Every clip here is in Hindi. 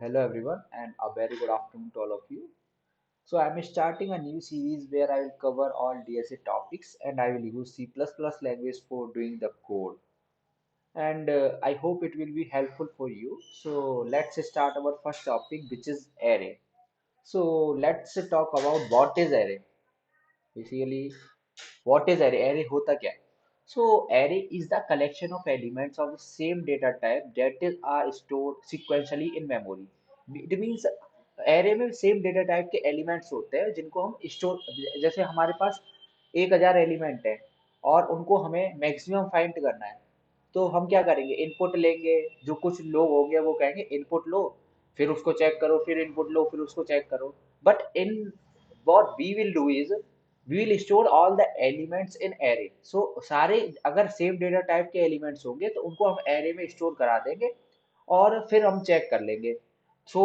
Hello everyone and a very good afternoon to all of you. So I'm starting a new series where I will cover all DSA topics and I will use C++ language for doing the code. And I hope it will be helpful for you. So let's start our first topic, which is array. So let's talk about what is array. Basically, what is array? Array होता क्या है? So array is the collection of elements of the same data type that is are stored sequentially in memory. It means array में same data type के elements होते हैं जिनको हम store, जैसे हमारे पास 1000 एलिमेंट है और उनको हमें मैक्सिमम फाइंड करना है, तो हम क्या करेंगे, इनपुट लेंगे। जो कुछ लोग होंगे वो कहेंगे इनपुट लो, फिर उसको चेक करो, फिर इनपुट लो, फिर उसको चेक करो। But in what we will do is we will store all the elements in array. So सारे अगर सेम डेटा टाइप के एलिमेंट्स होंगे तो उनको हम एरे में स्टोर करा देंगे और फिर हम चेक कर लेंगे। So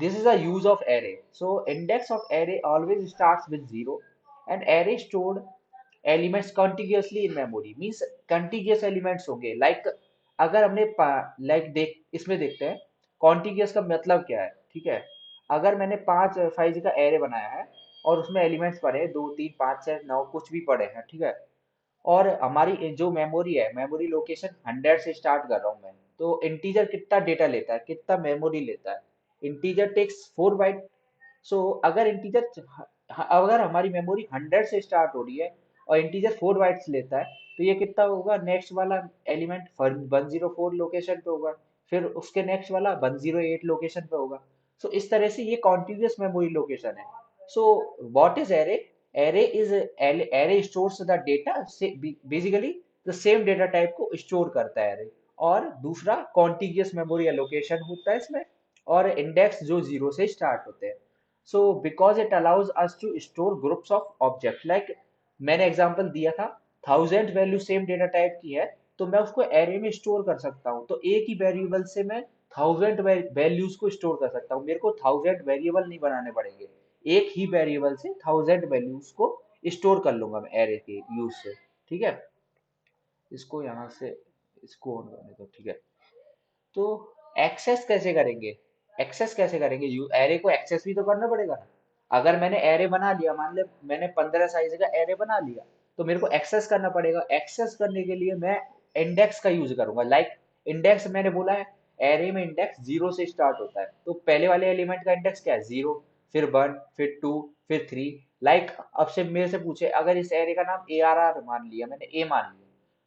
this is the use of array. So index of array always starts with 0 and array stored elements contiguously in memory means contiguous elements होंगे। like अगर हमने like देख इसमें देखते हैं contiguous का मतलब क्या है। ठीक है, अगर मैंने 5 5 का एरे बनाया है और उसमें एलिमेंट्स पड़े हैं 2 3 5 6 9 कुछ भी पड़े हैं, ठीक है, और हमारी जो मेमोरी है, मेमोरी लोकेशन 100 से स्टार्ट कर रहा हूँ मैं, तो इंटीजर कितना डेटा लेता है, कितना मेमोरी लेता है। Integer takes 4 bite. सो अगर इंटीजर, अगर हमारी मेमोरी 100 से स्टार्ट हो रही है और इंटीजर 4 बाइट्स लेता है, तो ये कितना होगा, नेक्स्ट वाला एलिमेंट 104 लोकेशन पे होगा, फिर उसके नेक्स्ट वाला 108 लोकेशन पे होगा। सो इस तरह से ये कॉन्टिन्यूस मेमोरी लोकेशन है। So what is array? array stores the data, basically the same data type को स्टोर करता है array। और दूसरा कॉन्टिगियस मेमोरी एलोकेशन होता है इसमें, और इंडेक्स जो 0 से स्टार्ट होते हैं। So because it allows us to store groups of object, like मैंने एग्जांपल दिया था 1000 वैल्यू सेम डेटा टाइप की है, तो मैं उसको एरे में स्टोर कर सकता हूँ। तो एक ही वेरिएबल से मैं 1000 वैल्यूज को स्टोर कर सकता हूँ, मेरे को 1000 वेरिएबल नहीं बनाने पड़ेंगे। एक ही वेरिएबल से 1000 वैल्यूज को स्टोर कर लूंगा मैं एरे के यूज से। ठीक है, इसको यहाँ से इसको ऑन करने दो। ठीक है, तो एक्सेस कैसे करेंगे? एक्सेस कैसे करेंगे? यू एरे को एक्सेस भी तो करना पड़ेगा ना। अगर मैंने एरे बना लिया, मान ले मैंने 15 साइज का एरे बना लिया, तो मेरे को एक्सेस करना पड़ेगा। एक्सेस करने के लिए मैं इंडेक्स का यूज करूंगा। लाइक इंडेक्स मैंने बोला है, एरे में इंडेक्स 0 से स्टार्ट होता है, तो पहले वाले एलिमेंट का इंडेक्स क्या है, 0, फिर 1, फिर 2, फिर 3। लाइक अब से मेरे से पूछे, अगर इस एरे का नाम ए आर आर मान लिया, मैंने ए मान लिया,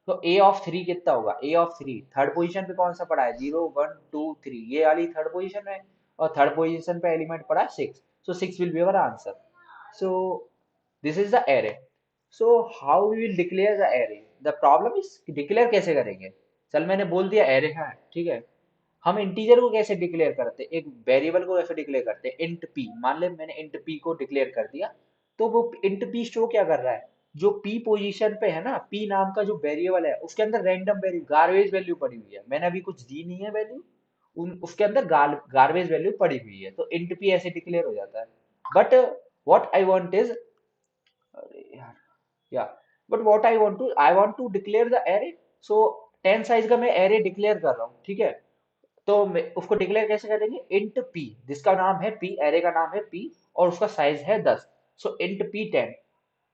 तो ए ऑफ थ्री कितना होगा? ए ऑफ थ्री थर्ड पोजीशन पे कौन सा पड़ा है? 0 1 2 3, ये वाली थर्ड पोजीशन में, और थर्ड पोजीशन पे एलिमेंट पड़ा है 6। So 6 will be our answer. So this is the array. So how we will declare the array? The problem is declare कैसे करेंगे। चल मैंने बोल दिया एरे है, ठीक है, हम इंटीजर को कैसे डिक्लेयर करते हैं, एक वेरिएबल को कैसे डिक्लेयर करते हैं? इंट पी, मान ले मैंने इंट पी को डिक्लेयर कर दिया, तो वो इंट पी शो क्या कर रहा है, जो पी पोजीशन पे है ना, पी नाम का जो वेरिएबल है उसके अंदर रैंडम वैल्यू, गार्बेज वैल्यू पड़ी हुई है, मैंने अभी कुछ दी नहीं है वैल्यू, उसके अंदर गार्बेज वैल्यू पड़ी हुई है, तो इंट पी ऐसे डिक्लेयर हो जाता है। But what I want is, अरे यार, या but what I want to declare the array. So 10 size का मैं एरे डिक्लेयर कर रहा हूँ, ठीक है, तो उसको डिक्लेयर कैसे करेंगे? इंट पी, जिसका नाम है पी, एरे का नाम है पी, और उसका साइज है 10। सो इंट पी 10।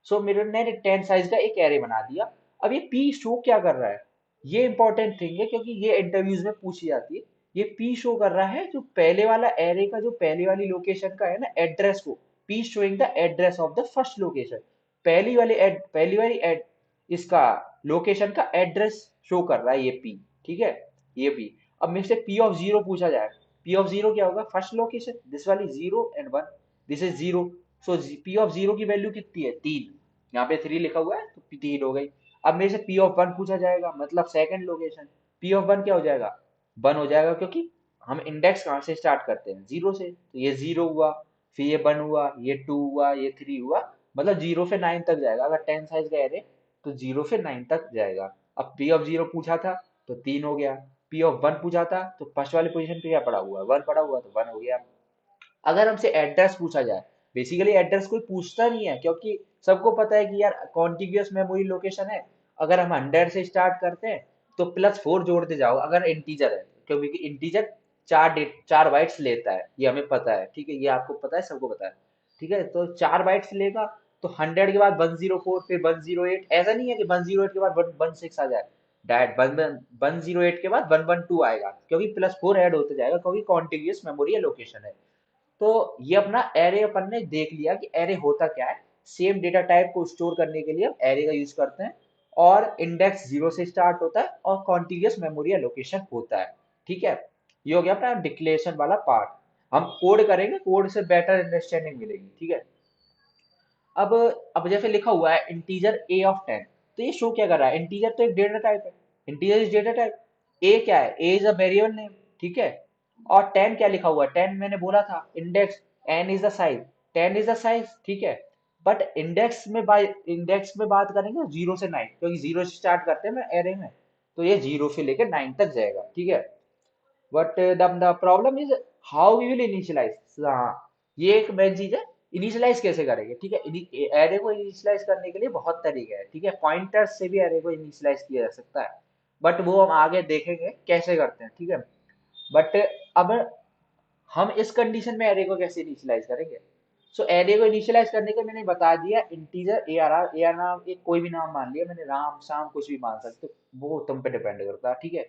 सो मेरे ने 10 साइज का एक एरे बना दिया। अब ये पी शो क्या कर रहा है, ये इंपॉर्टेंट थिंग है क्योंकि ये इंटरव्यूज में पूछी जाती है। ये पी शो कर रहा है जो पहले वाला एरे का, जो पहले वाली लोकेशन का है ना एड्रेस को, P showing the address of the first location. पहली वाली एड इसका लोकेशन का एड्रेस शो कर रहा है ये पी। ठीक है, ये पी। अब मेरे से पी ऑफ जीरो पूछा जाए, पी ऑफ जीरो क्या होगा? फर्स्ट लोकेशन, दिस वाली 0 and 1, this is 0। So P of zero की वैल्यू कितनी है? 3। यहाँ पे 3 लिखा हुआ है तो 3 हो गई। अब मेरे से पी ऑफ 1 पूछा जाएगा, मतलब सेकंड लोकेशन, पी ऑफ 1 क्या हो जाएगा? 1 हो जाएगा, क्योंकि हम इंडेक्स कहाँ से स्टार्ट करते हैं? 0 से, तो ये 0 हुआ, फिर ये 1 हुआ, ये 2 हुआ, ये 3 हुआ, मतलब 0 से 9 तक जाएगा। अगर 10 साइज का एरे तो 0 से 9 तक जाएगा। अब पी ऑफ 0 पूछा था तो 3 हो गया। पी ऑफ 1 पूछा था तो फर्स्ट वाले पोजीशन पे क्या पड़ा हुआ है? 1 पड़ा हुआ, तो 1 हो गया। अगर हमसे एड्रेस पूछा जाए, बेसिकली एड्रेस कोई पूछता नहीं है क्योंकि सबको पता है कि यार कॉन्टिग्यूअस मेमोरी लोकेशन है। अगर हम 100 से स्टार्ट करते हैं तो +4 जोड़ते जाओ अगर इंटीजर है, क्योंकि इंटीजर चार बाइट्स लेता है, ये हमें पता है, ठीक है, ये आपको पता है, सबको पता है, ठीक है। तो 4 बाइट्स लेगा, तो 100 के बाद 104, फिर 108, ऐसा नहीं है कि 108 के बाद 116 आ जाए, डायरेक्ट 108 के बाद 112 आएगा, क्योंकि +4 ऐड होते जाएगा, क्योंकि कॉन्टिग्यूअस मेमोरी लोकेशन है। तो ये अपना एरे अपन ने देख लिया कि एरे होता क्या है। सेम डेटा टाइप को स्टोर करने के लिए हम एरे का यूज करते हैं, और इंडेक्स 0 से स्टार्ट होता है और कॉन्टिग्यूअस मेमोरी एलोकेशन होता है, ठीक है। ये हो गया अपना डिक्लेरेशन वाला पार्ट। हम कोड करेंगे, कोड से बेटर अंडरस्टैंडिंग मिलेगी, ठीक है। अब अब जैसे लिखा हुआ है इंटीजर a of 10, तो ये शो क्या कर रहा है, इंटीजर तो एक डेटा टाइप है, इंटीजर इज डेटा टाइप। ए क्या है, ए इज अ वेरिएबल नेम, ठीक है। और 10 क्या लिखा हुआ है, 10 मैंने बोला था index, N is the size, 10 is the size, ठीक है। बट इंडेक्स में बात करेंगे 0 से 9, क्योंकि 0 से स्टार्ट करते हैं मैं एरे में, तो ये 0 से लेकर 9 तक जाएगा, ठीक है। But the problem is how we will initialize. हाँ, ये एक मेन चीज है, इनिशियलाइज कैसे करेंगे, ठीक है। एरे को इनिशियलाइज करने के लिए बहुत तरीके हैं, ठीक है, पॉइंटर्स से भी एरे को इनिशियलाइज किया जा सकता है, बट वो हम आगे देखेंगे कैसे करते हैं, ठीक है। बट अब हम इस कंडीशन में एरे को कैसे इनिशियलाइज करेंगे। सो एरे को इनिशियलाइज करने के मैंने बता दिया, इंटीजर ए आर नाम, एक कोई भी नाम मान लिया मैंने, राम शाम कुछ भी मान सकते हो, वो तुम पे डिपेंड करता है, ठीक है।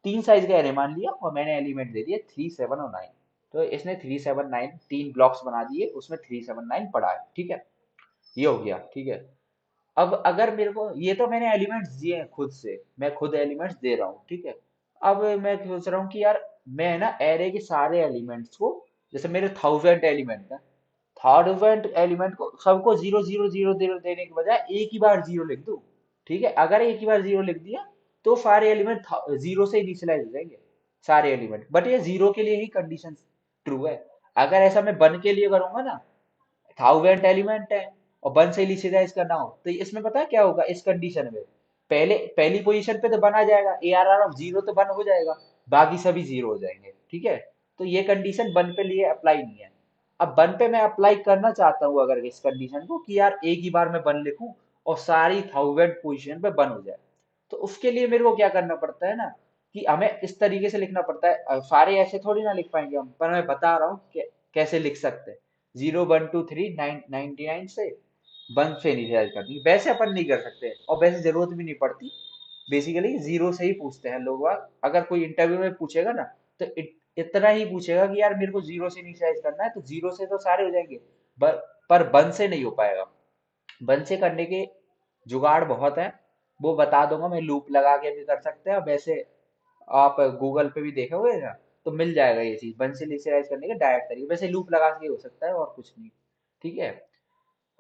3 साइज का एरे मान लिया और मैंने एलिमेंट दे दिए 3, 7 और 9। तो इसने 3, 7, 9 3 ब्लॉक्स बना दिए, उसमें 3, 7, 9 पड़ा है, ठीक है। ये हो गया, ठीक है। अब अगर मेरे को, ये तो मैंने एलिमेंट्स दिए हैं खुद से, मैं खुद एलिमेंट्स दे रहा हूँ, ठीक है। अब मैं सोच रहा हूँ कि यार मैं ना एरे के सारे एलिमेंट्स को, जैसे मेरे 1000 एलिमेंट है, 1000 एलिमेंट को सबको 0 0 0 0 देने के बजाय एक ही बार 0 लिख दूँ, ठीक है। अगर एक ही बार 0 लिख दिया तो सारे एलिमेंट 0 से इनिशियलाइज हो जाएंगे, सारे एलिमेंट। बट ये 0 के लिए ही कंडीशन ट्रू है। अगर ऐसा मैं 1 के लिए करूंगा ना, 1000 एलिमेंट है और 1 से इनिशियलाइज करना हो, तो इसमें पता है क्या होगा, इस कंडीशन में पहले पहली पोजीशन पे तो 1 आ जाएगा, ARR of 0 तो 1 हो जाएगा, बाकी सभी 0 हो जाएंगे, ठीक है। तो ये कंडीशन 1 पे लिए अप्लाई नहीं है। अब 1 पे मैं अप्लाई करना चाहता हूँ अगर इस कंडीशन को, कि यार एक ही बार मैं 1 लिखूं और सारी 1000 पोजीशन पे 1 हो जाए, तो उसके लिए मेरे को क्या करना पड़ता है ना, कि हमें इस तरीके से लिखना पड़ता है। सारे ऐसे थोड़ी ना लिख पाएंगे हम, पर मैं बता रहा हूँ कि कैसे लिख सकते हैं। 0 1 2 3 9 99 से 1 से इनिशियलाइज करनी, वैसे अपन नहीं कर सकते और वैसे जरूरत भी नहीं पड़ती। बेसिकली 0 से ही पूछते हैं लोग बाग। अगर कोई इंटरव्यू में पूछेगा ना, तो इतना ही पूछेगा कि यार मेरे को 0 से इनिशियलाइज करना है, तो 0 से तो सारे हो जाएंगे, पर 1 से नहीं हो पाएगा। 1 से करने के जुगाड़ बहुत है, वो बता दूंगा मैं, लूप लगा के भी कर सकते हैं, और वैसे आप गूगल पे भी देखे हुए ना, तो मिल जाएगा ये चीज, 1 से इनिशियलाइज करने के डायरेक्ट तरीके, वैसे लूप लगा के हो सकता है और कुछ नहीं, ठीक है।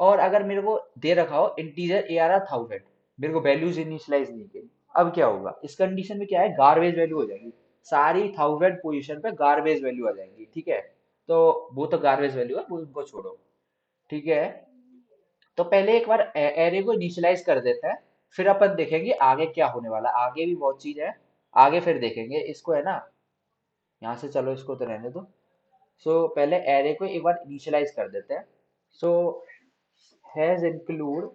और अगर मेरे को दे रखा हो इंटीजर ARR 1000, मेरे को वैल्यूज इनिशियलाइज नहीं की, अब क्या होगा, इस कंडीशन में क्या है, गार्बेज वैल्यू हो जाएगी, सारी 1000 पोजीशन पे गार्बेज वैल्यू आ जाएंगी, ठीक है। तो वो तो गार्बेज वैल्यू है, वो उनको छोड़ो, ठीक है। तो पहले एक बार एरे को इनिशियलाइज कर देते हैं, फिर अपन देखेंगे आगे क्या होने वाला, आगे भी बहुत चीज है, आगे फिर देखेंगे इसको, है ना। यहाँ से चलो इसको तो रहने दो। सो पहले एरे को एक बार इनिशियलाइज कर देते हैं। So has include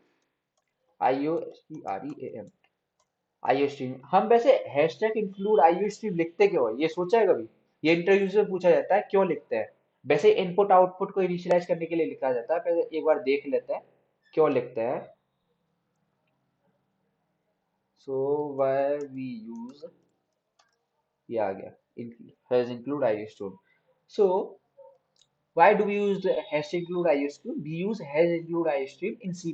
IOSTREAM, IO stream. हम वैसे हैशटैग इंक्लूड आईओ स्ट्रीम लिखते क्यों है, ये सोचा है कभी, ये इंटरव्यू से पूछा जाता है क्यों लिखते हैं। वैसे इनपुट आउटपुट को इनिशियलाइज करने के लिए लिखा जाता है, पहले एक बार देख लेते हैं क्यों लिखते हैं। सो वाई वी यूज, ये आ गया, has include IO stream. So why do we use the hash include IOStream? We use hash include IOStream in C++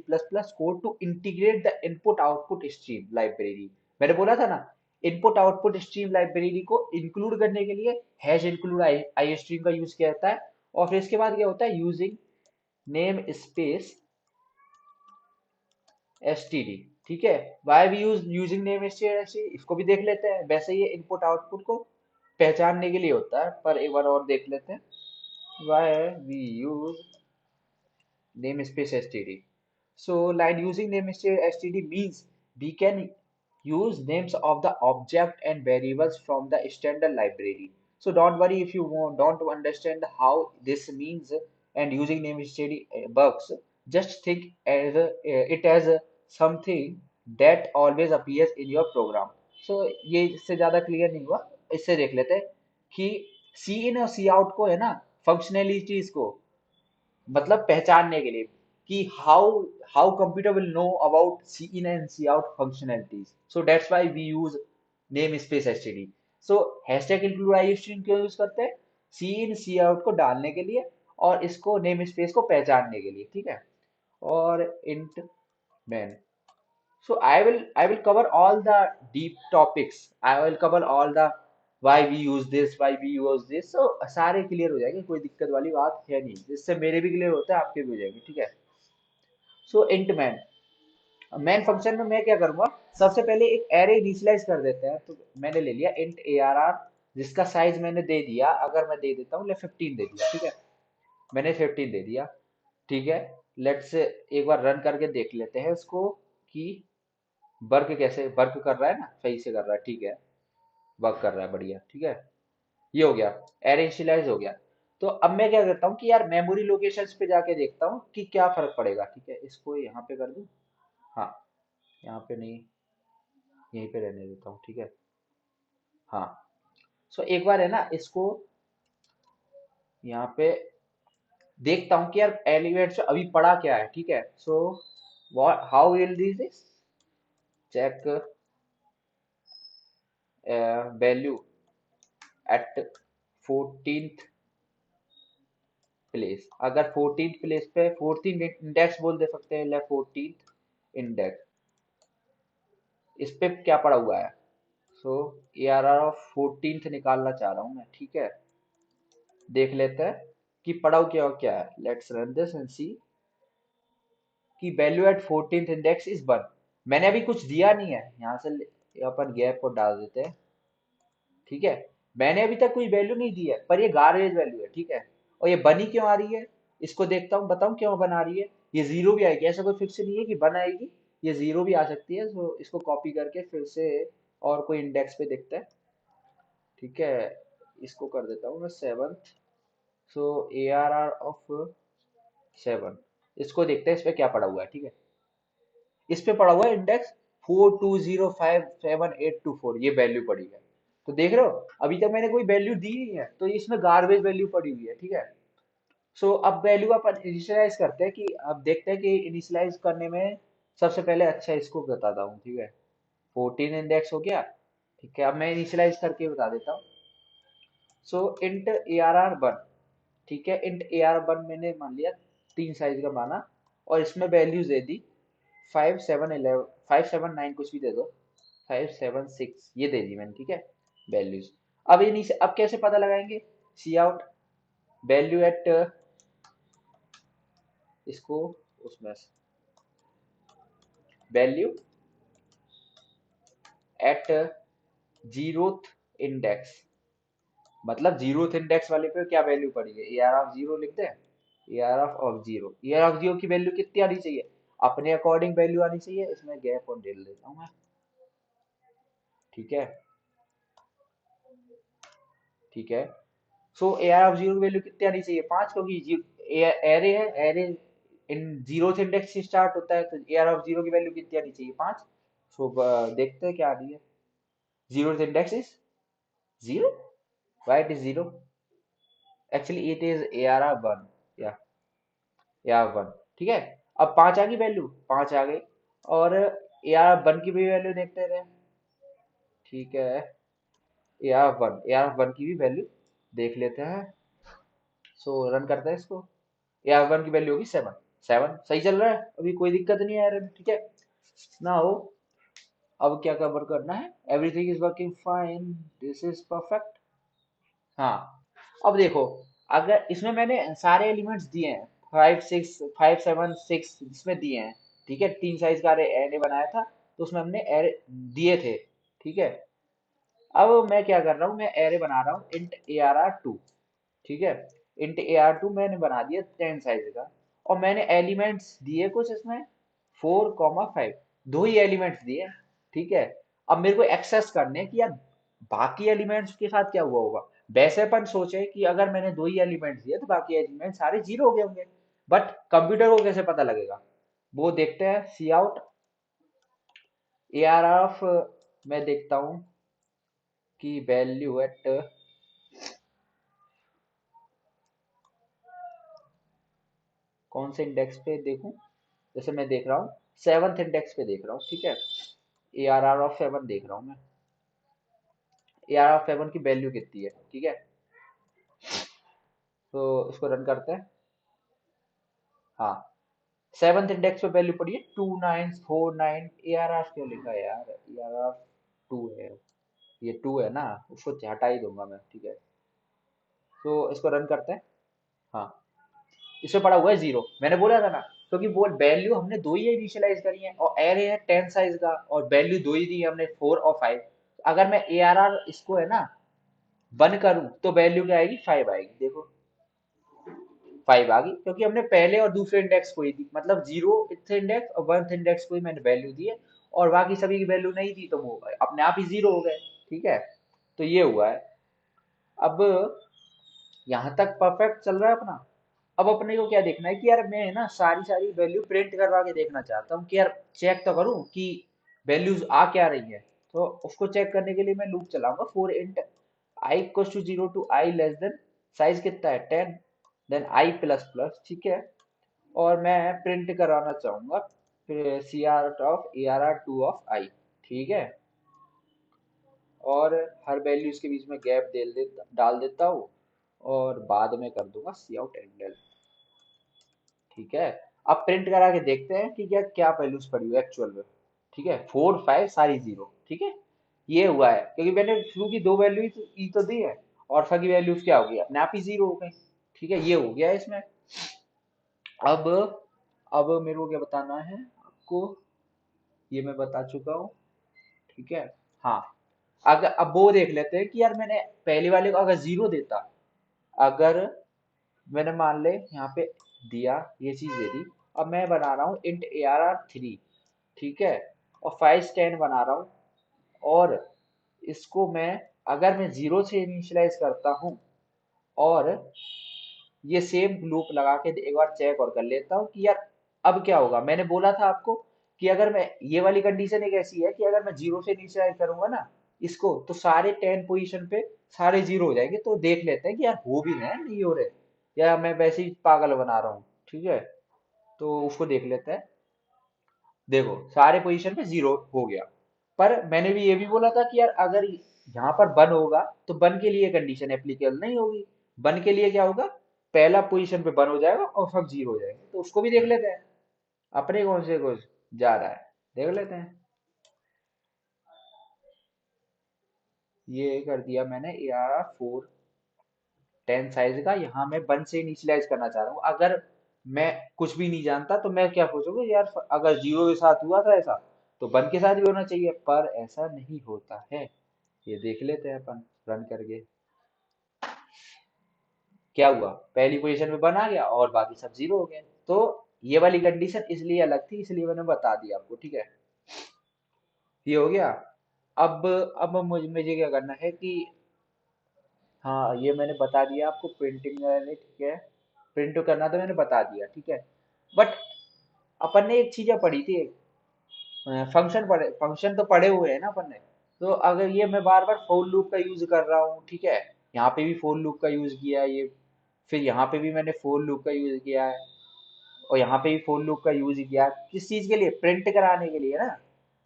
code to integrate the input output stream library. मैंने बोला था ना, इनपुट आउटपुट स्ट्रीम लाइब्रेरी को इंक्लूड करने के लिए हैश इंक्लूड IOStream का यूज किया जाता है। और फिर इसके बाद क्या होता है, यूजिंग नेम स्पेस std, ठीक है। Why we use using namespace, इसको भी देख लेते हैं, वैसे ये इनपुट आउटपुट को पहचानने के लिए होता है, पर एक बार और देख लेते हैं। Why we use namespace std. So line using namespace std means we can use names of the object and variables from the standard library. So don't worry if you don't understand how this means and using namespace works. Just think it as something that always appears in your program. So ये इससे ज्यादा क्लियर नहीं हुआ, इससे देख लेते हैं कि सी इन और सी आउट को है ना, फंक्शनैलिटीज को मतलब पहचानने के लिए कि how computer will know about cin and cout functionalities, so that's why we use namespace STD. So hashtag include iostream क्यों यूज करते हैं? सी इन सी आउट को डालने के लिए और इसको नेम स्पेस को पहचानने के लिए, ठीक है। और int man, so I will cover all the deep topics. I will cover all the why we use this, why we use this, so सारे क्लियर हो जाएंगे, कोई दिक्कत वाली बात है नहीं, जिससे मेरे भी क्लियर होता है आपके भी हो जाएंगे, ठीक है। सो इंट मैन, मैन फंक्शन में मैं क्या करूंगा, सबसे पहले एक एरे इनिशियलाइज कर देते हैं। तो मैंने ले लिया इंट ARR, जिसका साइज मैंने दे दिया, अगर मैं दे देता हूँ ले 15 दे दिया, ठीक है। मैंने 15 दे दिया, ठीक है। लेट्स एक बार रन करके देख लेते हैं उसको कि वर्क कैसे वर्क कर रहा है ना, सही से कर रहा है, ठीक है। वर्क कर रहा है बढ़िया, ठीक है। ये हो गया, एरे इनिशियलाइज हो गया। तो अब मैं क्या करता हूँ कि यार मेमोरी लोकेशंस पे जाके देखता हूँ कि क्या फर्क पड़ेगा, ठीक है। इसको यहाँ पे कर दूँ, हाँ, यहाँ पे नहीं, यहीं पे रहने देता हूँ, ठीक है। हाँ, सो एक बार है ना इसको यहाँ पे देखता हूँ कि यार एलिमेंट्स अभी पड़ा क्या है, ठीक है। So what how will this check value at 14th place, अगर 14th प्लेस पे 14th इंडेक्स बोल दे सकते हैं, 14th इंडेक्स, इस पे क्या पड़ा हुआ है। सो ARR ऑफ 14th निकालना चाह रहा हूं मैं, ठीक है। देख लेते हैं कि पड़ा हुआ क्या है। लेट्स रन दिस एंड सी कि value at 14th index is 1। मैंने अभी कुछ दिया नहीं है, यहाँ से अपन गैप को डाल देते हैं, ठीक है। मैंने अभी तक कोई वैल्यू नहीं दी है, पर ये गार्बेज वैल्यू है, ठीक है। और ये बनी क्यों आ रही है, इसको देखता हूँ, बताऊँ क्यों बना रही है। ये जीरो भी आएगी, ऐसा कोई फिक्स नहीं है कि बन आएगी, ये जीरो भी आ सकती है। तो इसको कॉपी करके फिर से और कोई इंडेक्स पे देखते हैं, ठीक है। इसको कर देता हूँ मैं 7th। सो ARR ऑफ 7, इसको देखते हैं इस पे क्या पड़ा हुआ है, ठीक है। इस पे पड़ा हुआ है इंडेक्स 42057824, ये वैल्यू पड़ी है। तो देख रहे हो अभी तक मैंने कोई वैल्यू दी नहीं है, तो इसमें गार्बेज वैल्यू पड़ी हुई है, ठीक है। सो अब वैल्यू अपन इनिशियलाइज करते हैं कि अब देखते हैं कि इनिशियलाइज करने में सबसे पहले अच्छा इसको बताता हूँ, ठीक है। 14 इंडेक्स हो गया, ठीक है। अब मैं इनिशियलाइज करके बता देता हूँ। सो इंट ARR1, ठीक है। इंट ARR1 मैंने मान लिया 3 साइज का माना, और इसमें वैल्यूज दे दी 5 7 11 5 7 9, कुछ भी दे दो, 5 7 6 ये दे दी मैंने, ठीक है। वैल्यूज अब इन्हीं से अब कैसे पता लगाएंगे, सी आउट वैल्यू एट, इसको उसमें वैल्यू एट जीरोथ इंडेक्स, मतलब जीरोथ इंडेक्स वाले पे क्या वैल्यू पड़ी है, AR ऑफ जीरो लिखते हैं। AR ऑफ जीरो की वैल्यू कितनी आनी चाहिए, अपने अकॉर्डिंग वैल्यू आनी चाहिए। इसमें गैप और डेल देता हूँ मैं, ठीक है, ठीक है। सो AR ऑफ जीरो की वैल्यू कितनी आनी चाहिए, 5, क्योंकि एरे है, एरे इन जीरो इंडेक्स से स्टार्ट होता है, तो AR ऑफ जीरो की वैल्यू कितनी आनी चाहिए, 5। सो देखते हैं क्या आ रही है। Zero index is zero, why it is zero, actually it is ARR1, या AR1, ठीक है। अब 5 आ गई वैल्यू, 5 आ गई। और AR1 की भी वैल्यू देखते रहे, ठीक है। AR1 की भी वैल्यू देख लेते हैं। सो रन करते हैं इसको, AR1 की वैल्यू होगी 7, 7 सही चल रहा है, अभी कोई दिक्कत नहीं आ रही, ठीक है ना हो। अब क्या कवर करना है, everything is working fine, this is perfect. हाँ, अब देखो, अगर इसमें मैंने सारे एलिमेंट्स दिए हैं, 5 6 5 7 6 इसमें दिए हैं, ठीक है। 3 साइज का एरे बनाया था, तो उसमें हमने एरे दिए थे, ठीक है। अब मैं क्या कर रहा हूँ, मैं एरे बना रहा हूँ इंट ARR2, ठीक है। इंट AR2 मैंने बना दिया 10 साइज का, और मैंने एलिमेंट्स दिए कुछ इसमें 4 5, दो ही एलिमेंट्स दिए, ठीक है। अब मेरे को एक्सेस करने हैं कि यार बाकी एलिमेंट्स के साथ क्या हुआ होगा। वैसे अपन सोचे कि अगर मैंने दो ही एलिमेंट्स दिए तो बाकी एलिमेंट सारे जीरो हो गए होंगे, बट कंप्यूटर को कैसे पता लगेगा, वो देखते हैं। सी आउट ARR ऑफ, मैं देखता हूँ कि वैल्यू एट कौन से इंडेक्स पे देखूं? जैसे मैं देख रहा हूँ 7th इंडेक्स पे देख रहा हूँ, ठीक है। ARR of 7 देख रहा हूँ मैं। ARR of 7 की वैल्यू कितनी है, ठीक है। तो इसको रन करते हैं। हाँ, 7th इंडेक्स पे वैल्यू पड़ी है 2949। ARR क्यों लिखा है यार, ARR 2 है, ये 2 है ना, उसको हटा ही दूंगा मैं, ठीक है। तो इसको रन करते हैं। हाँ, इसमें पड़ा हुआ है 0, मैंने बोला था ना, क्योंकि वो वैल्यू हमने दो ही इनिशियलाइज करी है और एरे है 10 साइज का और वैल्यू दो ही दी है हमने 4 और 5। अगर मैं ARR इसको है ना बंद करूं तो वैल्यू क्या आएगी, 5 आएगी, देखो 5 आ गई, क्योंकि हमने पहले और दूसरे इंडेक्स को ही दी, मतलब 0th इंडेक्स और 1th इंडेक्स को ही मैंने वैल्यू दी है और बाकी सभी की वैल्यू नहीं दी, तो वो अपने आप ही 0 हो गए, ठीक है। तो ये हुआ है। अब यहाँ तक परफेक्ट चल रहा है अपना। अब अपने को क्या देखना है कि यार मैं ना सारी सारी वैल्यू प्रिंट करवा के देखना चाहता हूँ कि यार चेक तो करूँ कि वैल्यूज आ क्या रही है। तो उसको चेक करने के लिए मैं लूप चलाऊंगा for int i equal to 0 to i less than, size कितना है 10, देन आई प्लस प्लस, ठीक है। और मैं प्रिंट कराना चाहूंगा फिर C R of ARR2 of i, ठीक है। और हर वैल्यूज के बीच में गैप डाल देता हूँ और बाद में कर दूंगा सी आउट एंगल, ठीक है। अब प्रिंट करा के देखते हैं कि क्या क्या वैल्यूज पड़ी हुई एक्चुअल में, ठीक है। 4 5 सारी 0, ठीक है। ये हुआ है क्योंकि मैंने शुरू की दो वैल्यू तो दी है और सभी वैल्यूज क्या हो गई, अपने आप ही 0 हो गई, ठीक है। ये हो गया है इसमें। अब अब मेरे को क्या बताना है आपको, ये मैं बता चुका हूँ, ठीक है। हाँ, अगर अब वो देख लेते हैं कि यार मैंने पहले वाले को अगर 0 देता, अगर मैंने मान ले यहाँ पे दिया, ये चीज दे दी। अब मैं बना रहा हूँ इंट ARR3, ठीक है, और 5 10 बना रहा हूँ। और इसको मैं अगर मैं 0 से इनिशियलाइज करता हूँ और ये सेम लूप लगा के एक बार चेक और कर लेता हूँ कि यार अब क्या होगा। मैंने बोला था आपको कि अगर मैं ये वाली कंडीशन एक ऐसी है कि अगर मैं 0 से इनिशियलाइज करूंगा ना इसको, तो सारे 10 पोजीशन पे सारे 0 हो जाएंगे। तो देख लेते हैं कि यार हो भी रहे हैं नहीं हो रहे, या मैं वैसे ही पागल बना रहा हूँ, ठीक है। तो उसको देख लेते हैं। देखो सारे पोजीशन पे 0 हो गया। पर मैंने भी ये भी बोला था कि यार अगर यहाँ पर बन होगा तो बन के लिए कंडीशन एप्लीकेबल नहीं होगी। बन के लिए क्या होगा, पहला पोजीशन पे बन हो जाएगा और सब 0 हो जाएंगे। तो उसको भी देख लेते हैं, अपने कौन से को जा रहा है, देख लेते हैं। ये कर दिया मैंने ARR 4 10 साइज का। यहाँ मैं 1 से इनिशियलाइज करना चाह रहा हूँ। अगर मैं कुछ भी नहीं जानता तो मैं क्या सोचूंगा यार, अगर 0 के साथ हुआ था ऐसा तो 1 के साथ भी होना चाहिए, पर ऐसा नहीं होता है। ये देख लेते हैं अपन रन करके। क्या हुआ, पहली पोजीशन में 1 आ गया और बाकी सब 0 हो गए। तो ये वाली कंडीशन इसलिए अलग थी, इसलिए मैंने बता दिया आपको, ठीक है। ये हो गया। अब मुझे क्या करना है कि, हाँ ये मैंने बता दिया आपको प्रिंटिंग, ठीक है। प्रिंट करना तो मैंने बता दिया, ठीक है। बट अपन ने एक चीजें पढ़ी थी, फंक्शन तो पढ़े हुए हैं ना अपन ने। तो अगर ये मैं बार बार फोर लूप का यूज कर रहा हूँ, ठीक है। यहाँ पे भी फोर लूप का यूज किया है ये, फिर यहाँ पे भी मैंने फोर लूप का यूज किया है और यहाँ पे भी फोर लूप का यूज किया है। किस चीज के लिए, प्रिंट कराने के लिए ना।